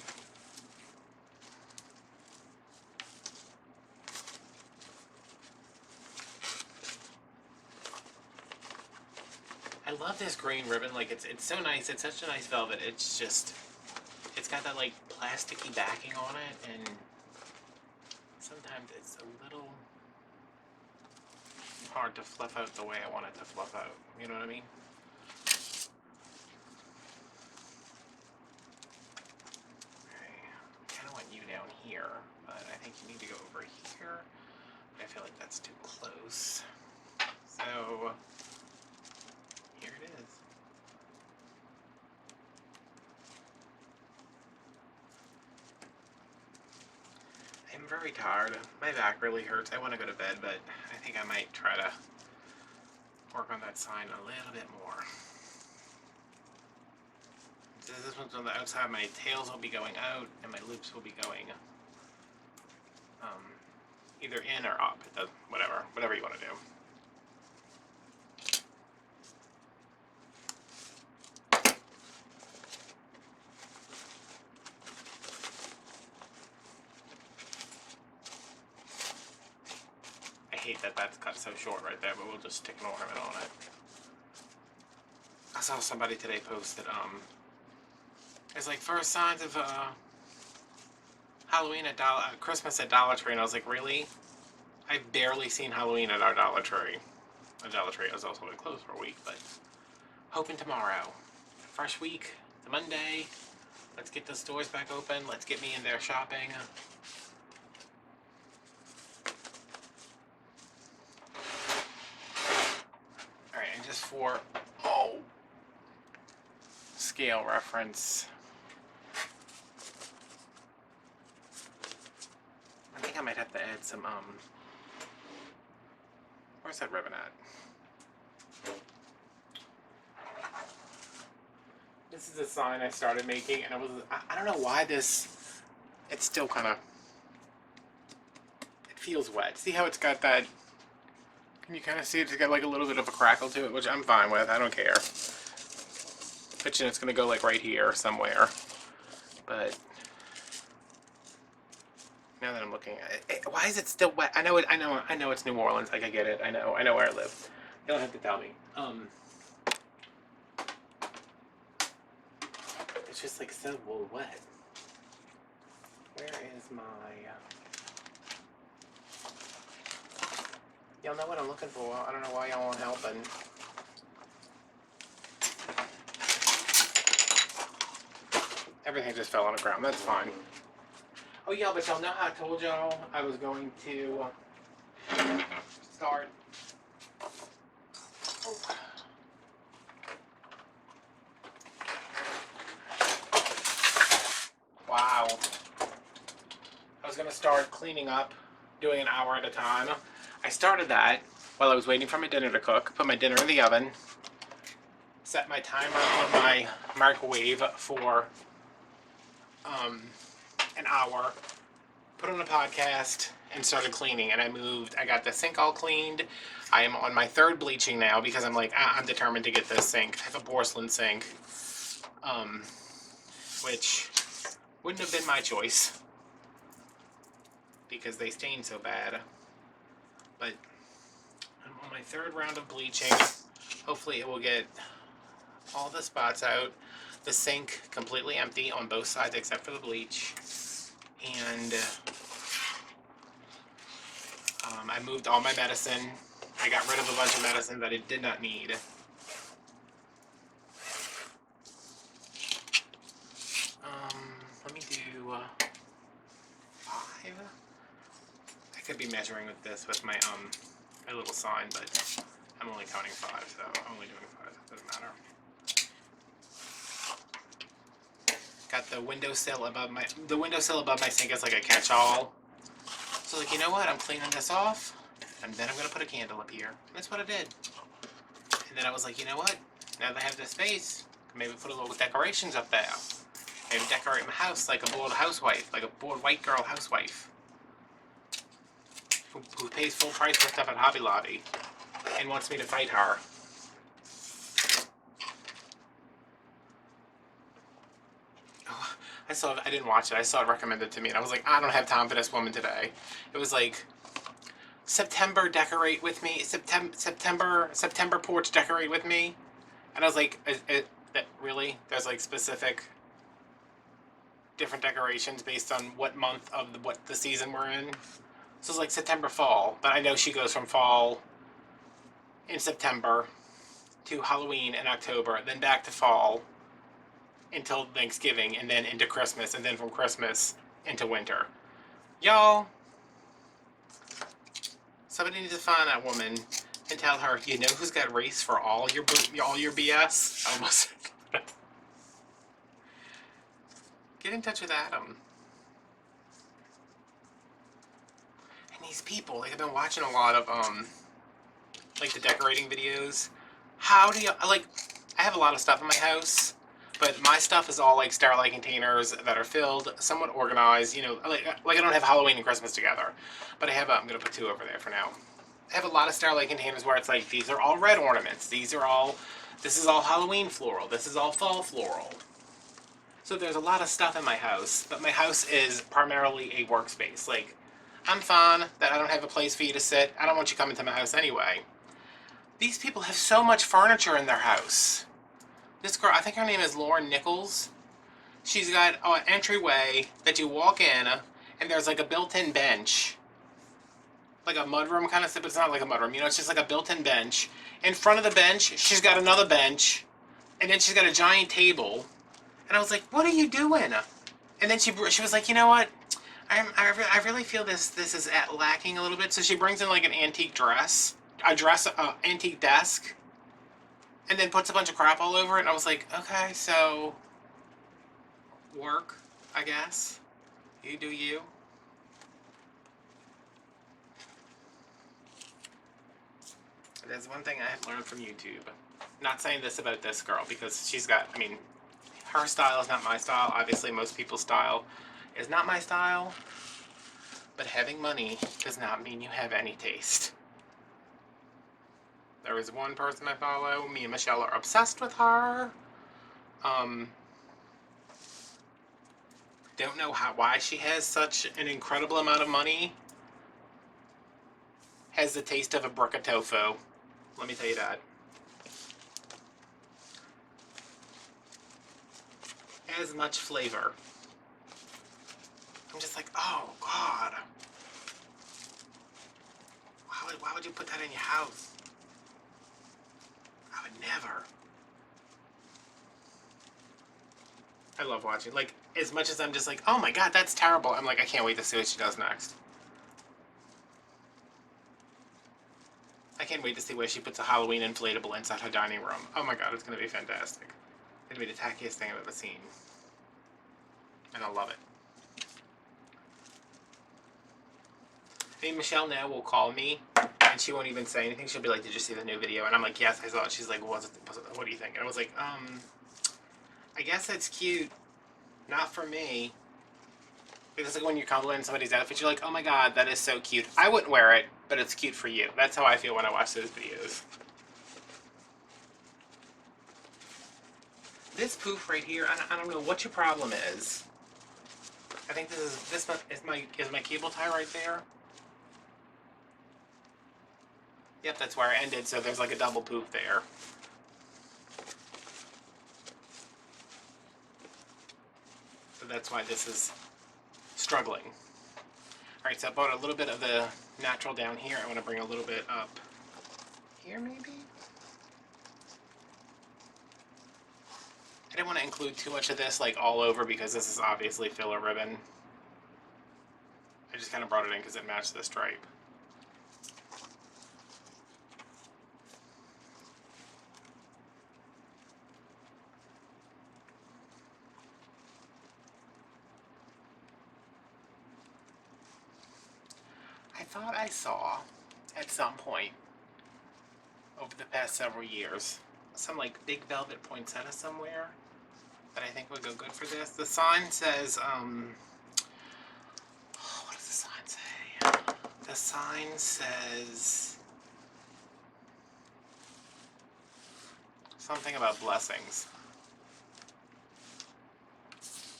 [SPEAKER 1] I love this green ribbon. Like it's so nice. It's such a nice velvet. It's just, it's got that like plasticky backing on it, and sometimes it's a little hard to fluff out the way I want it to fluff out. You know what I mean? Okay. I kind of want you down here, but I think you need to go over here. I feel like that's too close. So here it is. I'm very tired. My back really hurts. I want to go to bed, but I think I might try to work on that sign a little bit more. So this one's on the outside. My tails will be going out, and my loops will be going either in or up. It does, whatever you want to do. I hate that that's cut so short right there, but we'll just stick an ornament on it. I saw somebody today post that it's like first signs of Halloween at Christmas at Dollar Tree, and I was like, really? I've barely seen Halloween at our Dollar Tree. The Dollar Tree has also been closed for a week, but hoping tomorrow. Fresh week, it's a Monday. Let's get the stores back open. Let's get me in there shopping. Alright, and just for scale reference, I think I might have to add some where's that ribbon at? This is a sign I started making, and I don't know why this, it's still kind of, it feels wet. See how it's got that, can you kind of see it's got like a little bit of a crackle to it, which I'm fine with, I don't care. Pitching it's going to go like right here somewhere, but now that I'm looking at it, why is it still wet? I know it's New Orleans. Like I get it. I know where I live. You don't have to tell me. It's just like so wet. Where is my? Y'all know what I'm looking for. I don't know why y'all aren't helping. Everything just fell on the ground. That's fine. Oh yeah, but y'all know how I told y'all I was going to start. Oh. Wow. I was going to start cleaning up, doing an hour at a time. I started that while I was waiting for my dinner to cook. Put my dinner in the oven. Set my timer on my microwave for an hour, put on a podcast, and started cleaning. And I got the sink all cleaned. I am on my third bleaching now because I'm like, I'm determined to get this sink. I have a porcelain sink, which wouldn't have been my choice because they stain so bad. But I'm on my third round of bleaching. Hopefully it will get all the spots out. The sink completely empty on both sides except for the bleach. And I moved all my medicine. I got rid of a bunch of medicine that I did not need. Let me do 5. I could be measuring with this with my my little sign, but I'm only counting 5, so I'm only doing 5. It doesn't matter. Got the windowsill above my sink is like a catch-all. So like, you know what? I'm cleaning this off, and then I'm gonna put a candle up here. And that's what I did. And then I was like, you know what? Now that I have this space, maybe put a little decorations up there. Maybe decorate my house like a bored housewife, like a bored white girl housewife. Who pays full price for stuff at Hobby Lobby and wants me to fight her. Oh, I didn't watch it. I saw it recommended to me, and I was like, I don't have time for this woman today. It was like, September decorate with me. September porch decorate with me. And I was like, really? There's like specific different decorations based on what month of what the season we're in. So it's like September fall, but I know she goes from fall in September to Halloween in October, then back to fall until Thanksgiving, and then into Christmas, and then from Christmas into winter. Y'all, somebody needs to find that woman and tell her, you know who's got Wreath for all your BS? I almost get in touch with Adam. And these people, like, I've been watching a lot of like the decorating videos. How do you, like, I have a lot of stuff in my house, but my stuff is all like Starlight containers that are filled, somewhat organized, you know, like I don't have Halloween and Christmas together, but I have, I'm gonna put 2 over there for now. I have a lot of Starlight containers where it's like, these are all red ornaments, this is all Halloween floral, this is all fall floral. So there's a lot of stuff in my house, but my house is primarily a workspace. Like, I'm fine that I don't have a place for you to sit. I don't want you coming to my house anyway. These people have so much furniture in their house. This girl, I think her name is Lauren Nichols. She's got an entryway that you walk in, and there's like a built-in bench. Like a mudroom kind of stuff, but it's not like a mudroom, you know, it's just like a built-in bench. In front of the bench, she's got another bench, and then she's got a giant table. And I was like, what are you doing? And then she was like, you know what? I really feel this is lacking a little bit. So she brings in like an antique antique desk, and then puts a bunch of crap all over it. And I was like, okay, so work, I guess. You do you. That's one thing I have learned from YouTube. Not saying this about this girl, because she's got, I mean, her style is not my style. Obviously, most people's style is not my style. But having money does not mean you have any taste. There is one person I follow. Me and Michelle are obsessed with her. Don't know why she has such an incredible amount of money. Has the taste of a brick of tofu. Let me tell you that. As much flavor. I'm just like, oh God. Why would you put that in your house? I would never. I love watching. Like, as much as I'm just like, oh my God, that's terrible. I'm like, I can't wait to see what she does next. I can't wait to see where she puts a Halloween inflatable inside her dining room. Oh my God, it's going to be fantastic. It's going to be the tackiest thing I've ever seen. And I love it. I mean, Michelle now will call me, and she won't even say anything. She'll be like, did you see the new video? And I'm like, yes, I saw it. She's like, what do you think? And I was like, I guess it's cute. Not for me. Because like when you're complimenting somebody's outfit, you're like, oh my God, that is so cute. I wouldn't wear it, but it's cute for you. That's how I feel when I watch those videos. This poof right here, I don't know what your problem is. I think this is my cable tie right there. Yep, that's where I ended, so there's like a double poof there. that's why this is struggling. Alright, so I brought a little bit of the natural down here. I want to bring a little bit up here, maybe? I didn't want to include too much of this, like, all over, because this is obviously filler ribbon. I just kind of brought it in because it matched the stripe. I thought I saw, at some point, over the past several years, some, like, big velvet poinsettia somewhere that I think would go good for this. The sign says, what does the sign say? The sign says something about blessings.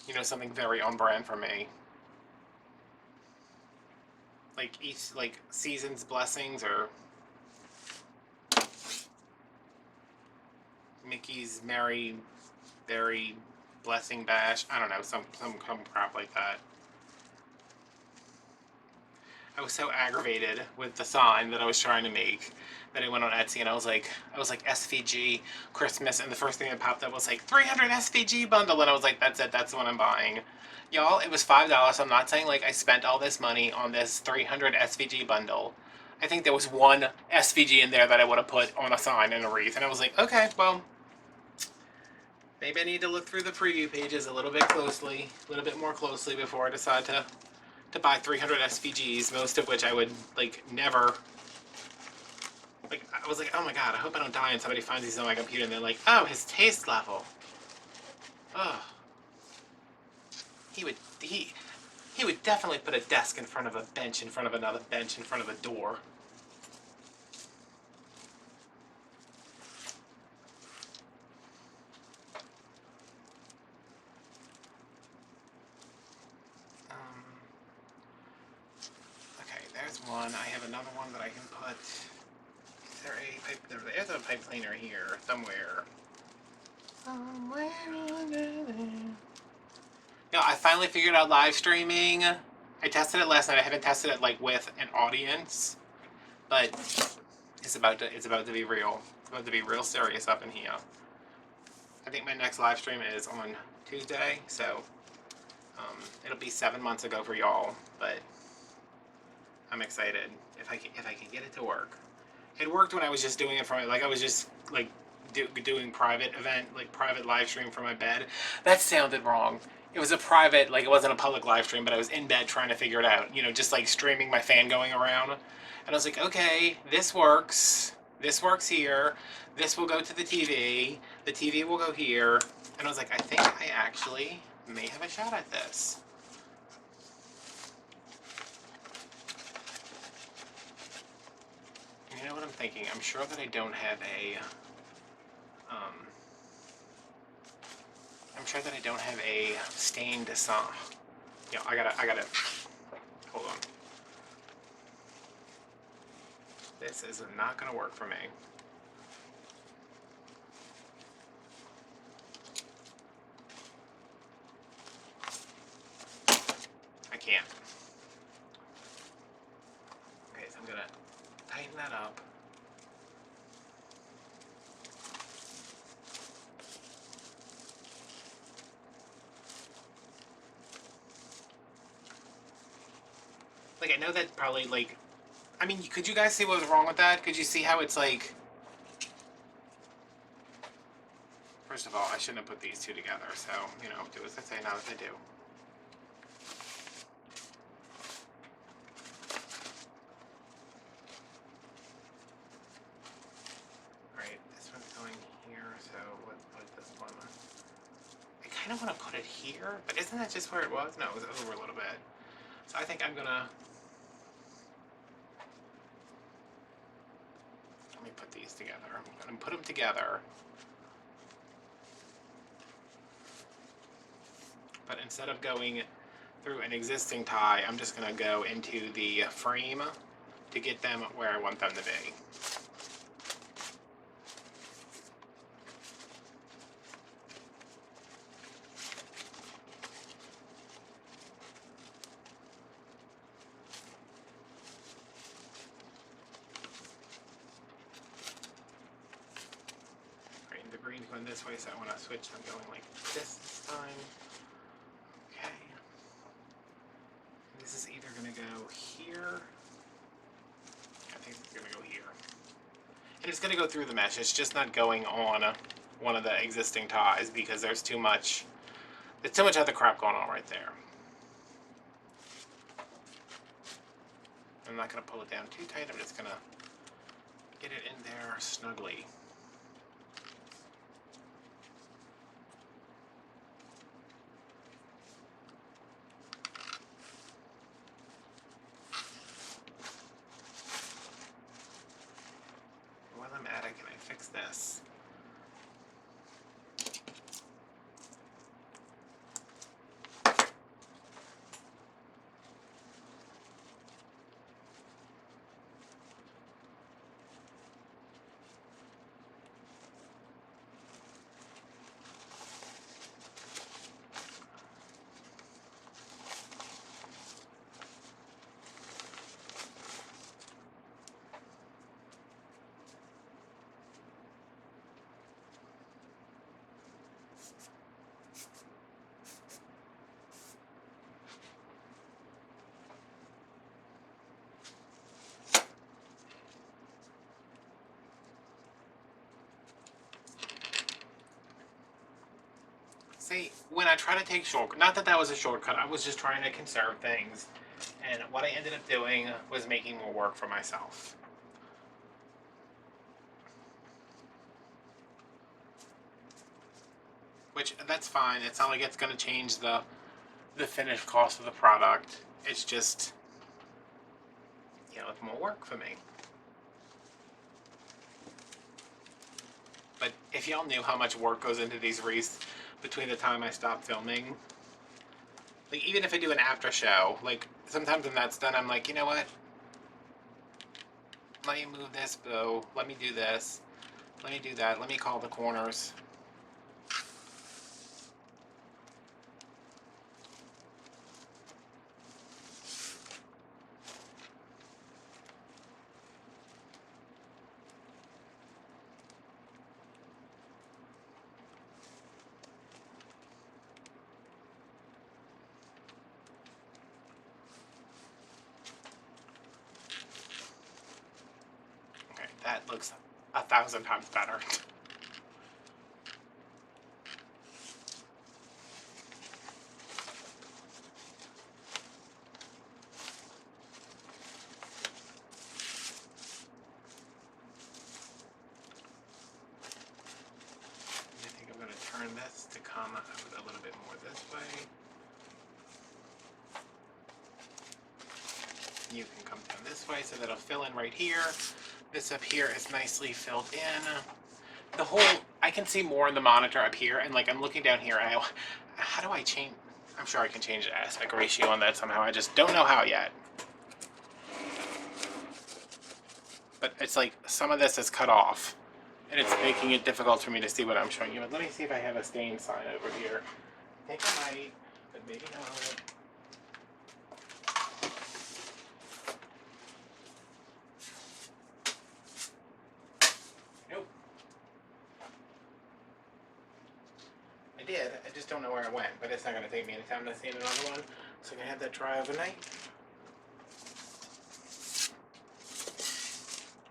[SPEAKER 1] You know, something very on brand for me. Like each, like, season's blessings, or Mickey's Merry Berry Blessing Bash. I don't know, some crap like that. I was so aggravated with the sign that I was trying to make that I went on Etsy and I was like SVG Christmas, and the first thing that popped up was like 300 SVG bundle, and I was like, that's it, that's the one I'm buying. Y'all, it was $5, so I'm not saying like I spent all this money on this 300 SVG bundle. I think there was one SVG in there that I would have put on a sign in a wreath, and I was like, okay, well, maybe I need to look through the preview pages a little bit more closely before I decide to buy 300 SVGs, most of which I would, like, never, like, I was like, oh my god, I hope I don't die and somebody finds these on my computer and they're like, oh, his taste level. Oh. He would definitely put a desk in front of a bench, in front of another bench, in front of a door. Okay, there's one. I have another one that I can put. Is there a pipe? There's a pipe cleaner here somewhere. Somewhere under there. No, I finally figured out live streaming. I tested it last night. I haven't tested it like with an audience, but it's about to be real. It's about to be real serious up in here. I think my next live stream is on Tuesday, so it'll be 7 months ago for y'all, but I'm excited if I can get it to work. It worked when I was just doing it from, like, I was just like doing private event, like private live stream from my bed. That sounded wrong. It was a private, like, it wasn't a public live stream, but I was in bed trying to figure it out, you know, just like streaming my fan going around. And I was like, okay, this works. This works here. This will go to the TV will go here. And I was like, I think I actually may have a shot at this. You know what I'm thinking? I'm sure that I don't have a, I'm sure that I don't have a stained sign. Yeah, I gotta, hold on. This is not gonna work for me. I can't. Okay, so I'm gonna tighten that up. Like, I know that probably, like, I mean, could you guys see what was wrong with that? Could you see how it's like... First of all, I shouldn't have put these two together, so, you know, do as I say, not as I do. Alright, this one's going here, so let's put this one. I kind of want to put it here, but isn't that just where it was? No, it was over a little bit. So I think I'm gonna... Let me put these together. I'm gonna put them together. But instead of going through an existing tie, I'm just gonna go into the frame to get them where I want them to be. going this way, so I want to switch. I'm going like this time. Okay. This is either going to go here. I think it's going to go here. And it's going to go through the mesh. It's just not going on one of the existing ties because there's too much other crap going on right there. I'm not going to pull it down too tight. I'm just going to get it in there snugly. While I'm at it, can I fix this? See, when I try to take shortcut, not that that was a shortcut, I was just trying to conserve things. And what I ended up doing was making more work for myself. Which, that's fine. It's not like it's going to change the finished cost of the product. It's just, you know, it's more work for me. But if y'all knew how much work goes into these wreaths between the time I stop filming, like even if I do an after show, like sometimes when that's done, I'm like, you know what? Let me move this bow. Let me do this. Let me do that. Let me call the corners. That looks 1,000 times better. I think I'm going to turn this to come out a little bit more this way. You can come down this way so that'll fill in right here. This up here is nicely filled in. The whole, I can see more in the monitor up here, and like I'm looking down here, and how do I change? I'm sure I can change the aspect ratio on that somehow. I just don't know how yet. But it's like some of this is cut off, and it's making it difficult for me to see what I'm showing you. But let me see if I have a stain sign over here. I think I might, but maybe not. Did. I just don't know where it went, but it's not going to take me any time to stain another one, so I'm going to have that dry overnight.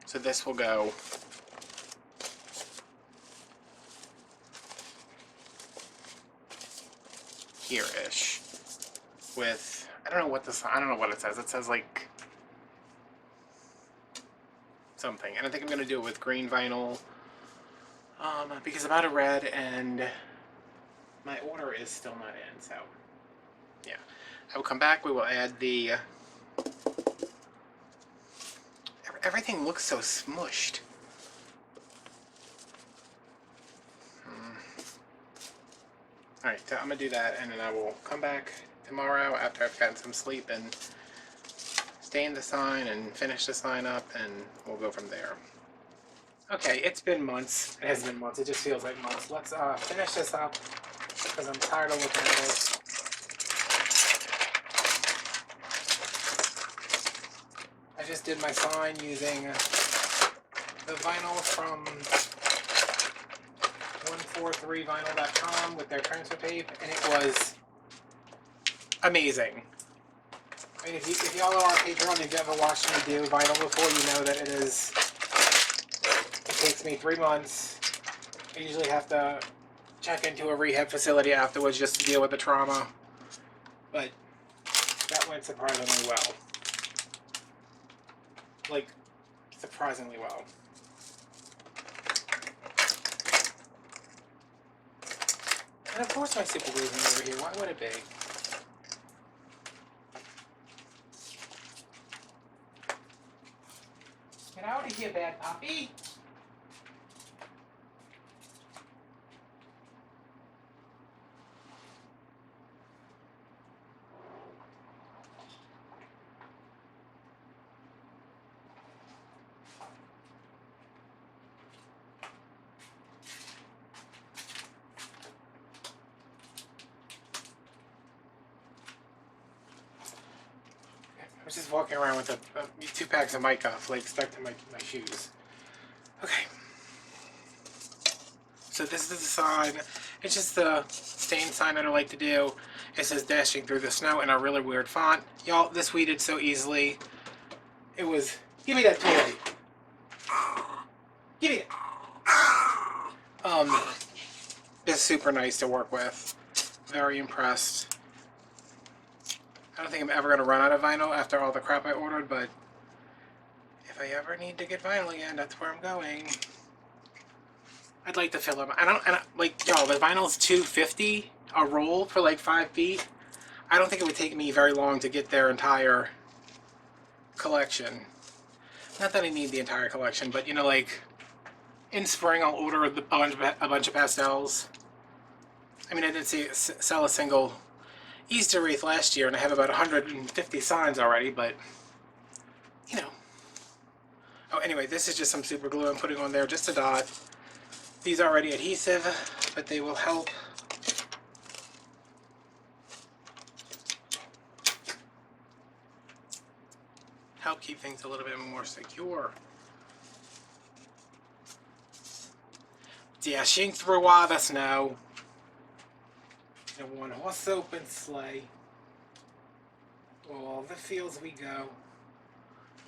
[SPEAKER 1] So this will go here-ish with, I don't know what it says. It says like something, and I think I'm going to do it with green vinyl because I'm out of red and my order is still not in, so yeah. I will come back, we will add the... Everything looks so smushed. Alright, so I'm going to do that, and then I will come back tomorrow after I've gotten some sleep and stain the sign and finish the sign up, and we'll go from there. Okay, it's been months. It hasn't been months, it just feels like months. Let's finish this up, because I'm tired of looking at it. I just did my sign using the vinyl from 143vinyl.com with their transfer tape, and it was amazing. I mean, if y'all are on Patreon, if you've ever watched me do vinyl before, you know that it takes me 3 months. I usually have to check into a rehab facility afterwards just to deal with the trauma, but that went surprisingly well. Like, surprisingly well. And of course my super glue is over here. Why would it be? Get out of here, bad puppy! I was just walking around with 2 packs of mica flakes stuck to my shoes. Okay. So this is the sign. It's just the stain sign that I like to do. It says dashing through the snow in a really weird font. Y'all, this weeded so easily. It was, give me that toy. Give me it. It's super nice to work with. Very impressed. I don't think I'm ever going to run out of vinyl after all the crap I ordered, but if I ever need to get vinyl again, that's where I'm going. I'd like to fill them. Like, y'all, the vinyl's $2.50 a roll for like 5 feet. I don't think it would take me very long to get their entire collection. Not that I need the entire collection, but you know, like, in spring I'll order a bunch of pastels. I mean, I did sell a single Easter wreath last year, and I have about 150 signs already, but, you know. Oh, anyway, this is just some super glue I'm putting on there, just a dot. These are already adhesive, but they will help. Help keep things a little bit more secure. Dashing through all the snow. In a one-horse open sleigh. All the fields we go.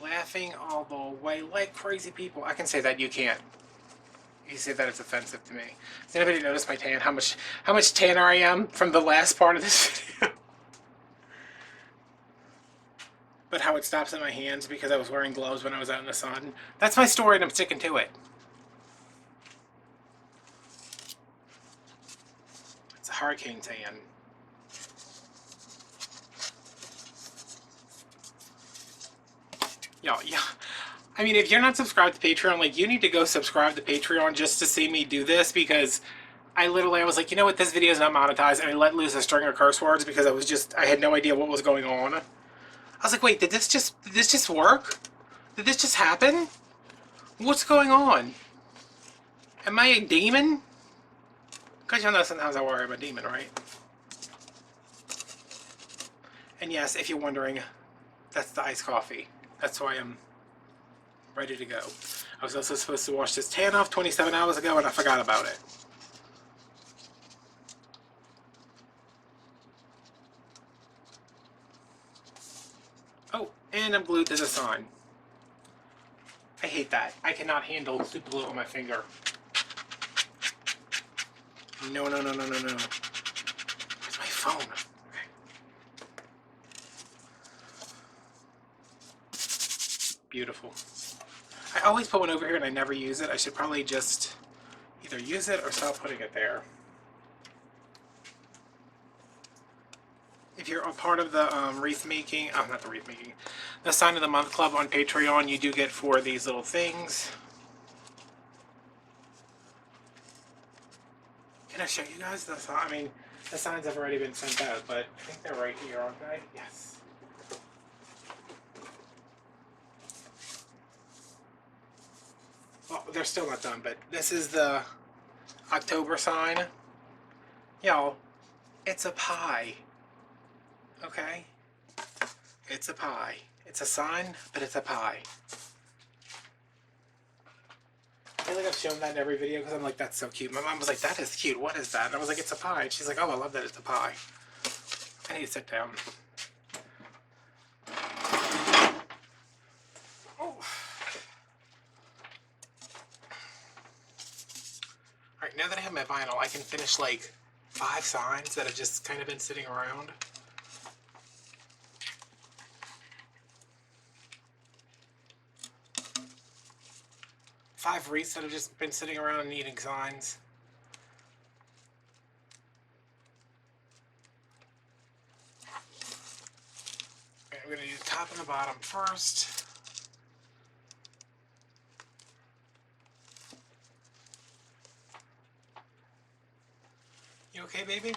[SPEAKER 1] Laughing all the way like crazy people. I can say that, you can't. You say that it's offensive to me. Does anybody notice my tan? How much tanner I am from the last part of this video? But how it stops in my hands because I was wearing gloves when I was out in the sun. That's my story and I'm sticking to it. It's a hurricane tan. Y'all, yeah. I mean, if you're not subscribed to Patreon, like, you need to go subscribe to Patreon just to see me do this, because I was like, you know what, this video is not monetized, and I let loose a string of curse words because I had no idea what was going on. I was like, wait, did this just work? Did this just happen? What's going on? Am I a demon? Because y'all know sometimes I worry I'm a demon, right? And yes, if you're wondering, that's the iced coffee. That's why I'm ready to go. I was also supposed to wash this tan off 27 hours ago and I forgot about it. Oh, and I'm glued to the sign. I hate that. I cannot handle super glue on my finger. No, no, no, no, no, no. Where's my phone? Okay. Beautiful. I always put one over here and I never use it. I should probably just either use it or stop putting it there. If you're a part of the wreath making, not the wreath making, the Sign of the Month Club on Patreon, you do get 4 of these little things. Can I show you guys the sign? I mean, the signs have already been sent out, but I think they're right here, aren't they? Yes. Well, they're still not done, but this is the October sign. Y'all, it's a pie. Okay? It's a pie. It's a sign, but it's a pie. feel like I've shown that in every video because I'm like, that's so cute. My mom was like, that is cute. What is that? And I was like, it's a pie. And she's like, oh, I love that it's a pie. I need to sit down. Oh. Alright, now that I have my vinyl, I can finish like 5 signs that have just kind of been sitting around. Five wreaths that have just been sitting around and needing signs. Okay, I'm going to do the top and the bottom first. You okay, baby?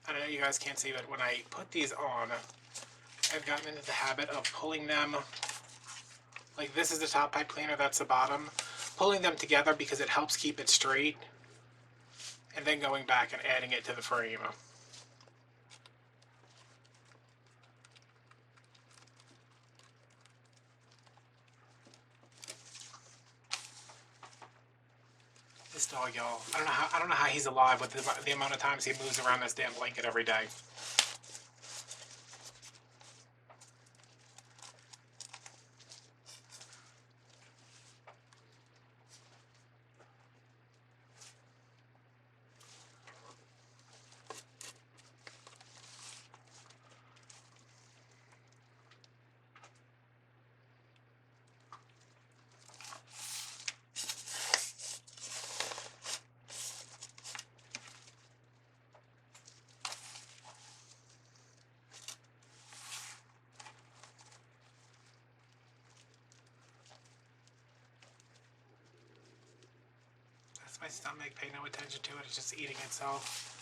[SPEAKER 1] I know you guys can't see, but when I put these on, I've gotten into the habit of pulling them, like this is the top pipe cleaner, that's the bottom, pulling them together because it helps keep it straight, and then going back and adding it to the frame. This dog, y'all, I don't know how he's alive with the amount of times he moves around this damn blanket every day. My stomach, pay no attention to it, it's just eating itself.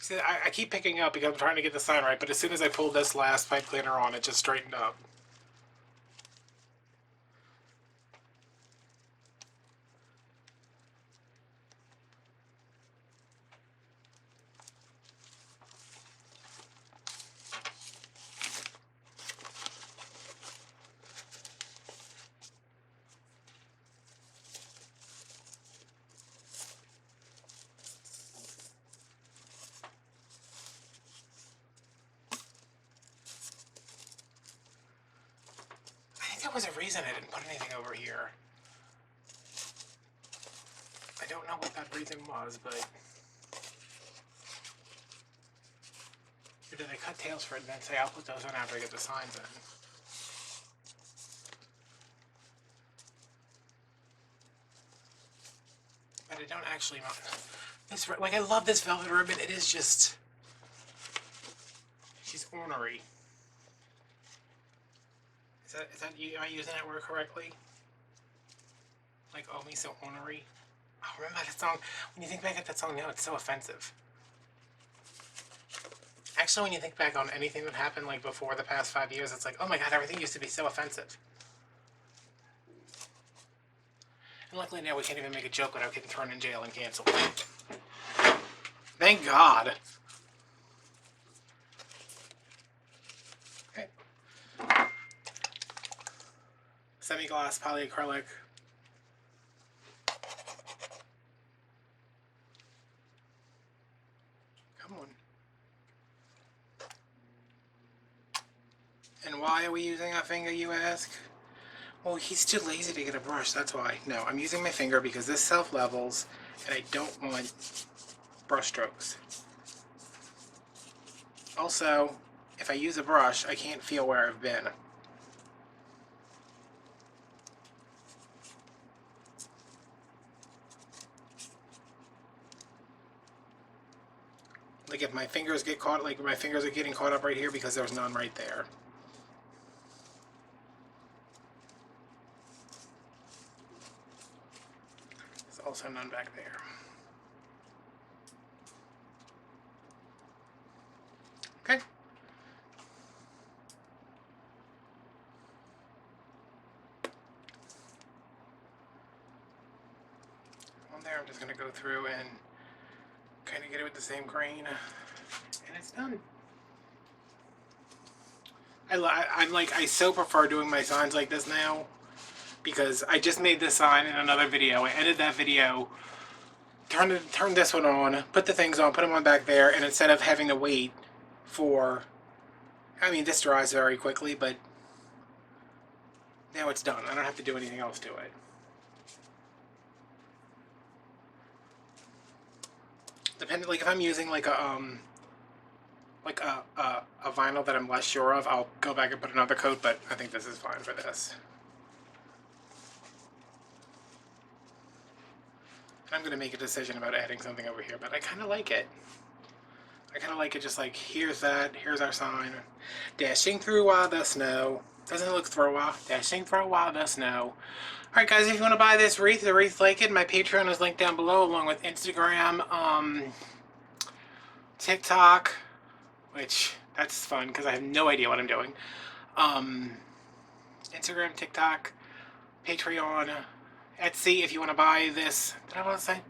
[SPEAKER 1] See, I keep picking up because I'm trying to get the sign right, but as soon as I pulled this last pipe cleaner on, it just straightened up. There was a reason I didn't put anything over here. I don't know what that reason was, but... Or did I cut tails for it and then say I'll put those on after I get the signs in? But I don't actually want... This, like, I love this velvet ribbon, it is just... She's ornery. Is that you? Am I using that word correctly? Like, oh, me so ornery? Oh, remember that song? When you think back at that song now, it's so offensive. Actually, when you think back on anything that happened, like, before the past 5 years, it's like, oh my god, everything used to be so offensive. And luckily now we can't even make a joke without getting thrown in jail and canceled. Thank God. Okay. Semi-gloss polyacrylic. Come on. And why are we using our finger, you ask? Well, he's too lazy to get a brush, that's why. No, I'm using my finger because this self-levels, and I don't want brush strokes. Also, if I use a brush, I can't feel where I've been. Like if my fingers get caught, like my fingers are getting caught up right here because there's none right there. also none back there. Okay. On there, I'm just going to go through and kind of get it with the same grain, and it's done. I so prefer doing my signs like this now, because I just made this sign in another video. I edited that video, turned this one on, put the things on, put them on back there, and instead of having to wait for, I mean, this dries very quickly, but now it's done. I don't have to do anything else to it. Depending, like if I'm using like a vinyl that I'm less sure of, I'll go back and put another coat, but I think this is fine for this. And I'm going to make a decision about adding something over here, but I kind of like it. I kind of like it just like, here's that, here's our sign. Dashing through while the snow. Doesn't it look through while? Dashing through while the snow. Alright guys, if you want to buy this wreath, the Wreath like it, my Patreon is linked down below, along with Instagram, TikTok, which that's fun because I have no idea what I'm doing. Instagram, TikTok, Patreon, Etsy if you want to buy this. Did I want to say?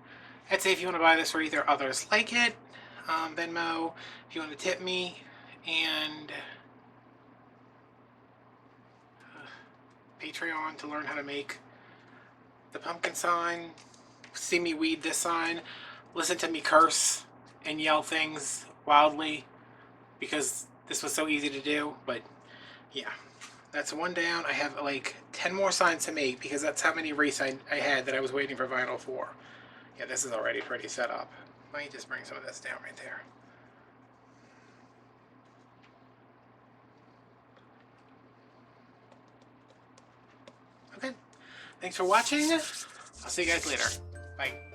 [SPEAKER 1] Etsy if you want to buy this wreath or others like it. Venmo if you want to tip me, and Patreon to learn how to make the pumpkin sign. See me weed this sign. Listen to me curse and yell things wildly because this was so easy to do. But yeah, that's one down. I have like 10 more signs to make because that's how many wreaths I had that I was waiting for vinyl for. Yeah, this is already pretty set up. Let me just bring some of this down right there. Okay, thanks for watching. I'll see you guys later. Bye.